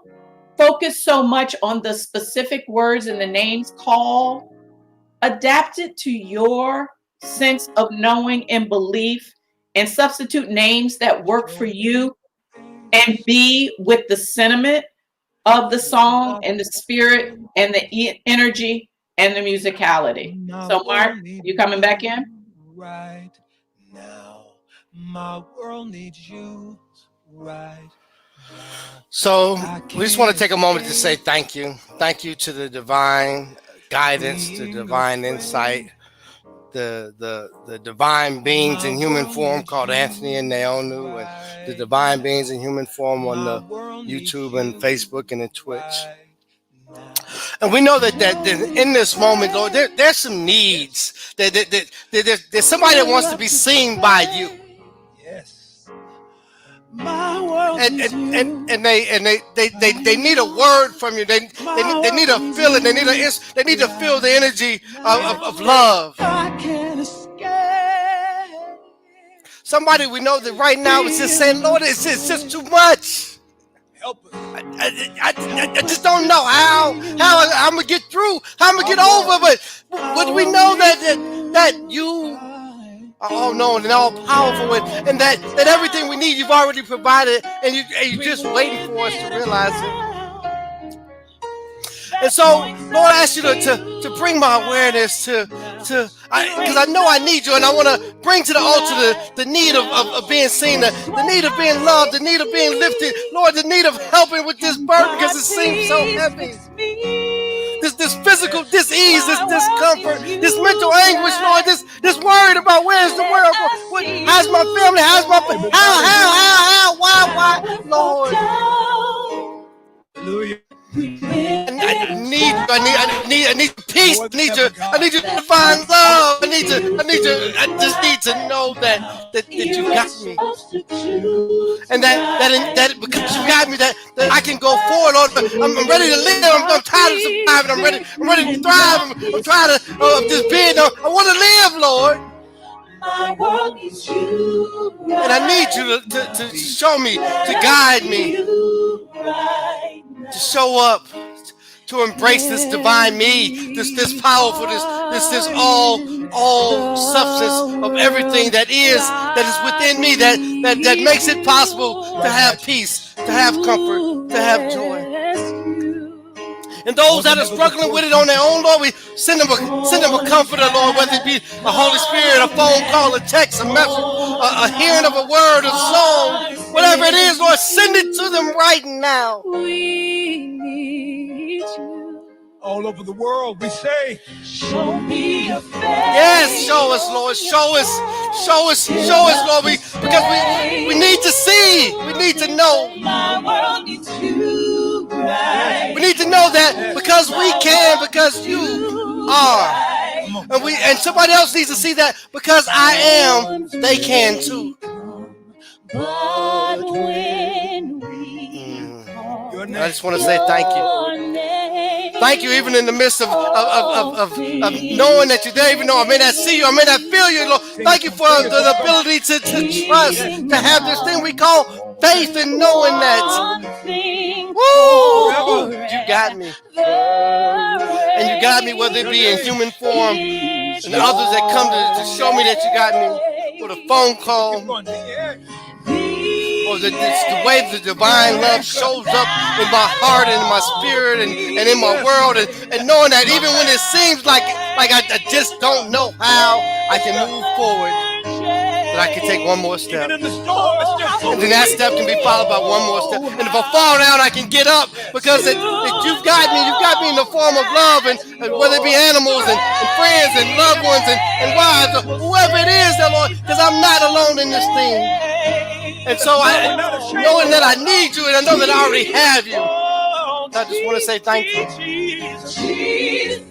focus so much on the specific words and the names called. Adapt it to your sense of knowing and belief, and substitute names that work for you, and be with the sentiment of the song and the spirit and the energy and the musicality. So, Mark, you coming back in? Right now, my world needs you right now. So we just want to take a moment to say thank you. Thank you to the divine guidance, the divine insight, the divine beings in human form called Anthony and Naonu, and the divine beings in human form on the YouTube and Facebook and the Twitch. And we know that in this moment, Lord, there's some needs. There's somebody that wants to be seen by you. Yes. My world And they need a word from you. They need a feeling. They need to feel the energy of love. I can't escape. Somebody we know that right now is just saying, Lord, it's just too much. Help us. I just don't know how I'm gonna get through, how I'm gonna get over. But we know that you are all knowing and all powerful, and that everything we need you've already provided, and you're just waiting for us to realize it. And so, Lord, I ask you to bring my awareness because I know I need you, and I want to bring to the altar the need of being seen, the need of being loved, the need of being lifted, Lord, the need of helping with this burden because it seems so heavy. This physical dis-ease, this discomfort, this mental anguish, Lord, this worried about where's the world, how's my family, how, why, Lord. Hallelujah. And I need peace. I need your divine love. I just need to know that you got me, and that because you got me, that I can go forward. Lord, I'm ready to live. I'm tired of surviving. I'm ready to thrive. I'm tired of just being. I want to live, Lord. My world needs you. And I need you to show me, to guide me, to show up, to embrace this divine me, this powerful, this all substance of everything that is within me, that makes it possible to have peace, to have comfort, to have joy. And those that are struggling with it on their own, Lord, we send them a comforter, Lord, whether it be a Holy Spirit, a phone call, a text, a message, a hearing of a word, a song, whatever it is, Lord, send it to them right now. We need you. All over the world, we say, Show me your face. Yes, show us, Lord. Show us, Lord. Because we need to see. We need to know. My world needs you right. We need to know that because we can, because you are. And somebody else needs to see that because I am, they can too. But when we call I just want to say thank you. Thank you, even in the midst of knowing that you're there, even though I may not see you, I may not feel you, Lord. Thank you for the ability to trust, to have this thing we call faith in knowing that. Woo! You got me. And you got me, whether it be in human form and others that come to show me that you got me with a phone call. Or the way the divine love shows up in my heart and in my spirit and in my world, and knowing that even when it seems like I just don't know how I can move forward, that I can take one more step. And then that step can be followed by one more step. And if I fall down, I can get up because you've got me in the form of love, and whether it be animals and friends and loved ones and wives or whoever it is, Lord, because I'm not alone in this thing. And so knowing that I need you and I know that I already have you, I just want to say thank you.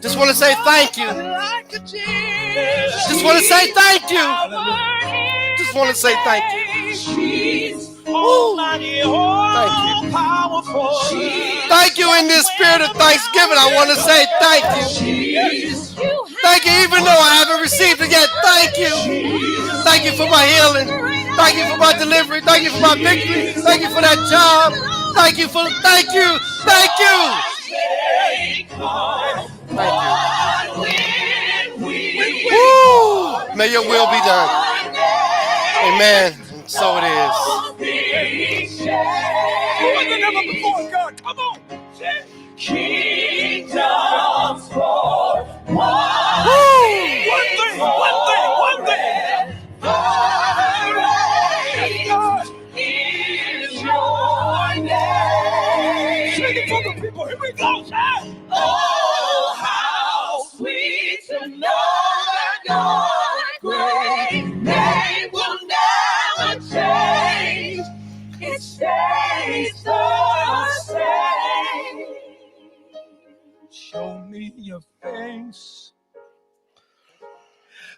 Just want to say thank you. Just want to say thank you. Just want to say thank you. Woo. Thank you. Thank you in this spirit of thanksgiving. I want to say thank you. Thank you even though I haven't received it yet. Thank you. Thank you for my healing. Thank you for my delivery. Thank you for my victory. Thank you for that job. Thank you for, thank you. Thank you. Thank you. Woo. May your will be done. Amen. And so it is. Come on. Kingdoms for one thing. Is your name. Sing it for the people. Here we go. Oh, how sweet to know that God's great name will never change. It stays the same. Show me your face.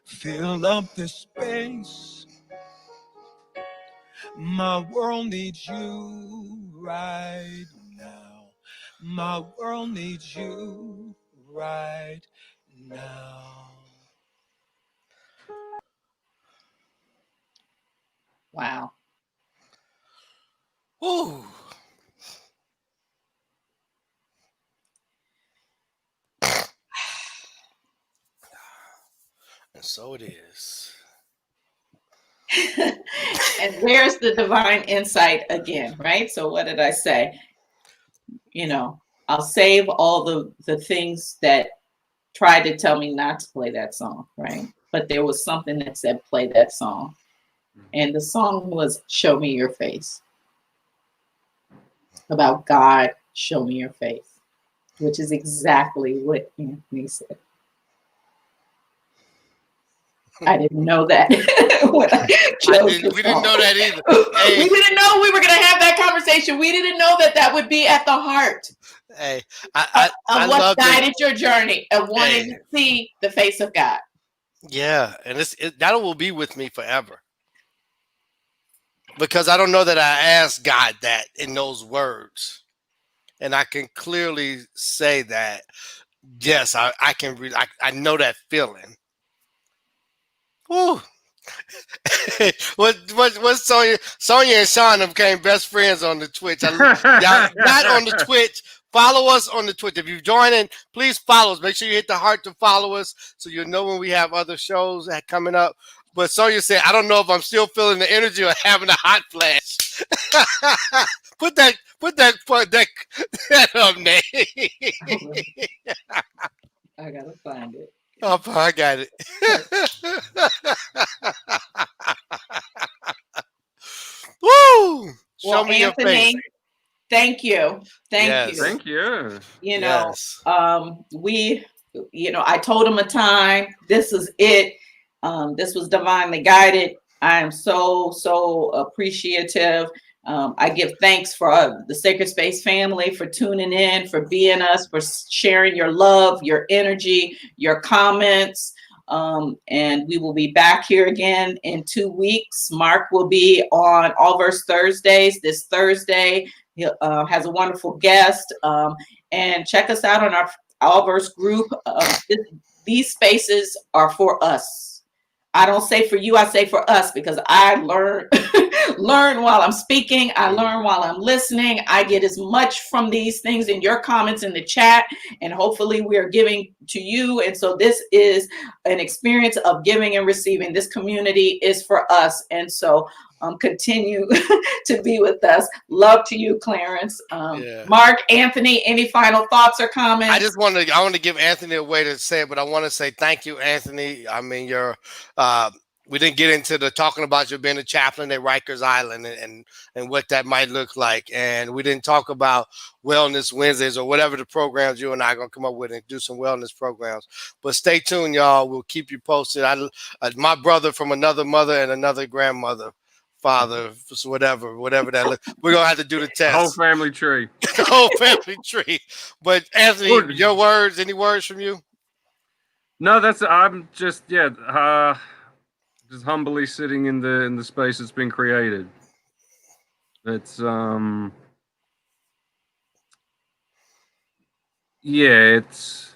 Fill up this space. My world needs you right now. My world needs you right now. Wow. Woo. And so it is. And where's the divine insight again, right? So what did I say? You know, I'll save all the things that tried to tell me not to play that song, right? But there was something that said play that song. And the song was Show Me Your Face. About God, show me your face, which is exactly what Anthony said. I didn't know that when I chose the song. We didn't know that either. Hey. We didn't know we were going to have that conversation. We didn't know that that would be at the heart Hey, of what guided it. your journey of wanting to see the face of God. Yeah, and that will be with me forever. Because I don't know that I asked God that in those words. And I can clearly say that, yes, I can I know that feeling. Woo. What's Sonya? Sonya and Sean became best friends on the Twitch. Y'all not on the Twitch. Follow us on the Twitch. If you're joining, please follow us. Make sure you hit the heart to follow us so you'll know when we have other shows coming up. But Sonya said, I don't know if I'm still feeling the energy or having a hot flash. Put that up, Nate. I gotta find it. Oh, I got it. Woo! Show me Anthony, your face. Thank you. Thank you. Thank you. You know, I told him a time. This is it. This was divinely guided. I am so appreciative. I give thanks for the Sacred Space family for tuning in, for being us, for sharing your love, your energy, your comments. And we will be back here again in 2 weeks. Mark will be on Allverse Thursdays this Thursday. He has a wonderful guest. And check us out on our Allverse group. These spaces are for us. I don't say for you, I say for us, because I learn while I'm speaking. I learn while I'm listening. I get as much from these things in your comments in the chat, and hopefully we are giving to you. And so this is an experience of giving and receiving. This community is for us. And so continue to be with us. Love to you, Clarence. Mark, Anthony, any final thoughts or comments? I want to give Anthony a way to say it, but I want to say thank you, Anthony. I mean, we didn't get into the talking about you being a chaplain at Rikers Island and what that might look like. And we didn't talk about Wellness Wednesdays or whatever the programs you and I are going to come up with and do some wellness programs. But stay tuned, y'all. We'll keep you posted. My brother from another mother and another grandmother father, whatever that looks. We're gonna have to do the test. Whole family tree. The whole family tree. But Anthony, Good. your words, any words from you? No, I'm just just humbly sitting in the space that's been created. It's it's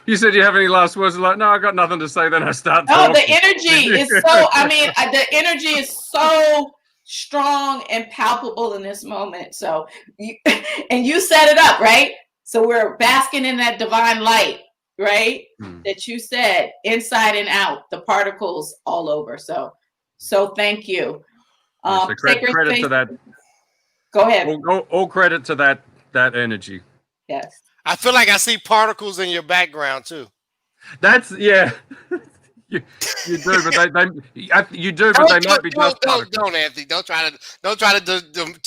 you said you have any last words? Like, no, I got nothing to say. Then I start Oh, talking. the energy is so, I mean, the energy is so strong and palpable in this moment. So, and you set it up, right? So we're basking in that divine light, right? That you said, inside and out, the particles all over. So thank you. So credit to that. Go ahead. All credit to that energy. Yes. I feel like I see particles in your background too. That's you do, but you do, but they might be dust particles. Don't, Anthony. Don't try to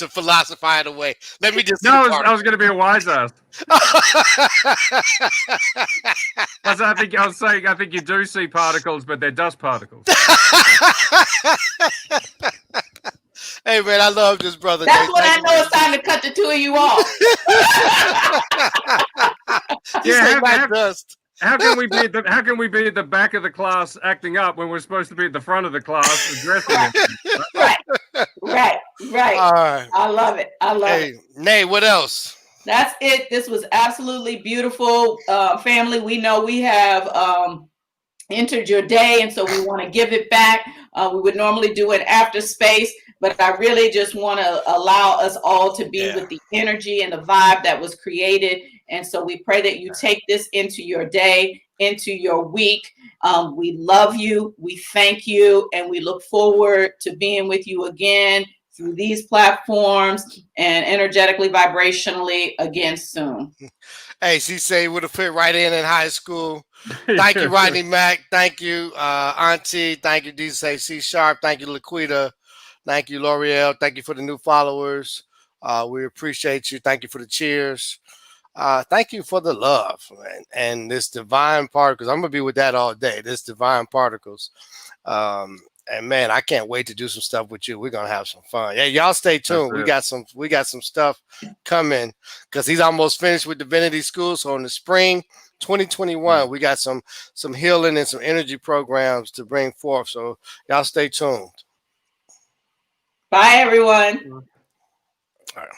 philosophize it away. Let me just. No, I was going to be a wise ass. I think you do see particles, but they're dust particles. Hey man, I love this brother. That's when I know it's time to cut the two of you off. How can we be at the back of the class acting up when we're supposed to be at the front of the class addressing it? Right. All right. I love it. Hey, Nee, what else? That's it. This was absolutely beautiful. Family, we know we have entered your day, and so we want to give it back. We would normally do it after space, but I really just want to allow us all to be with the energy and the vibe that was created. And so we pray that you take this into your day, into your week. We love you. We thank you. And we look forward to being with you again through these platforms and energetically, vibrationally again soon. Hey, she say would have fit right in high school. Thank you, Rodney Mack. Thank you, Auntie. Thank you, DJ C Sharp. Thank you, Laquita. Thank you, L'Oreal. Thank you for the new followers. We appreciate you. Thank you for the cheers. Thank you for the love, man. And this divine particles. I'm gonna be with that all day. This divine particles. And man, I can't wait to do some stuff with you. We're gonna have some fun. Yeah, y'all stay tuned. We got some stuff coming because he's almost finished with Divinity School. So in the spring 2021, we got some healing and some energy programs to bring forth. So y'all stay tuned. Bye, everyone. All right.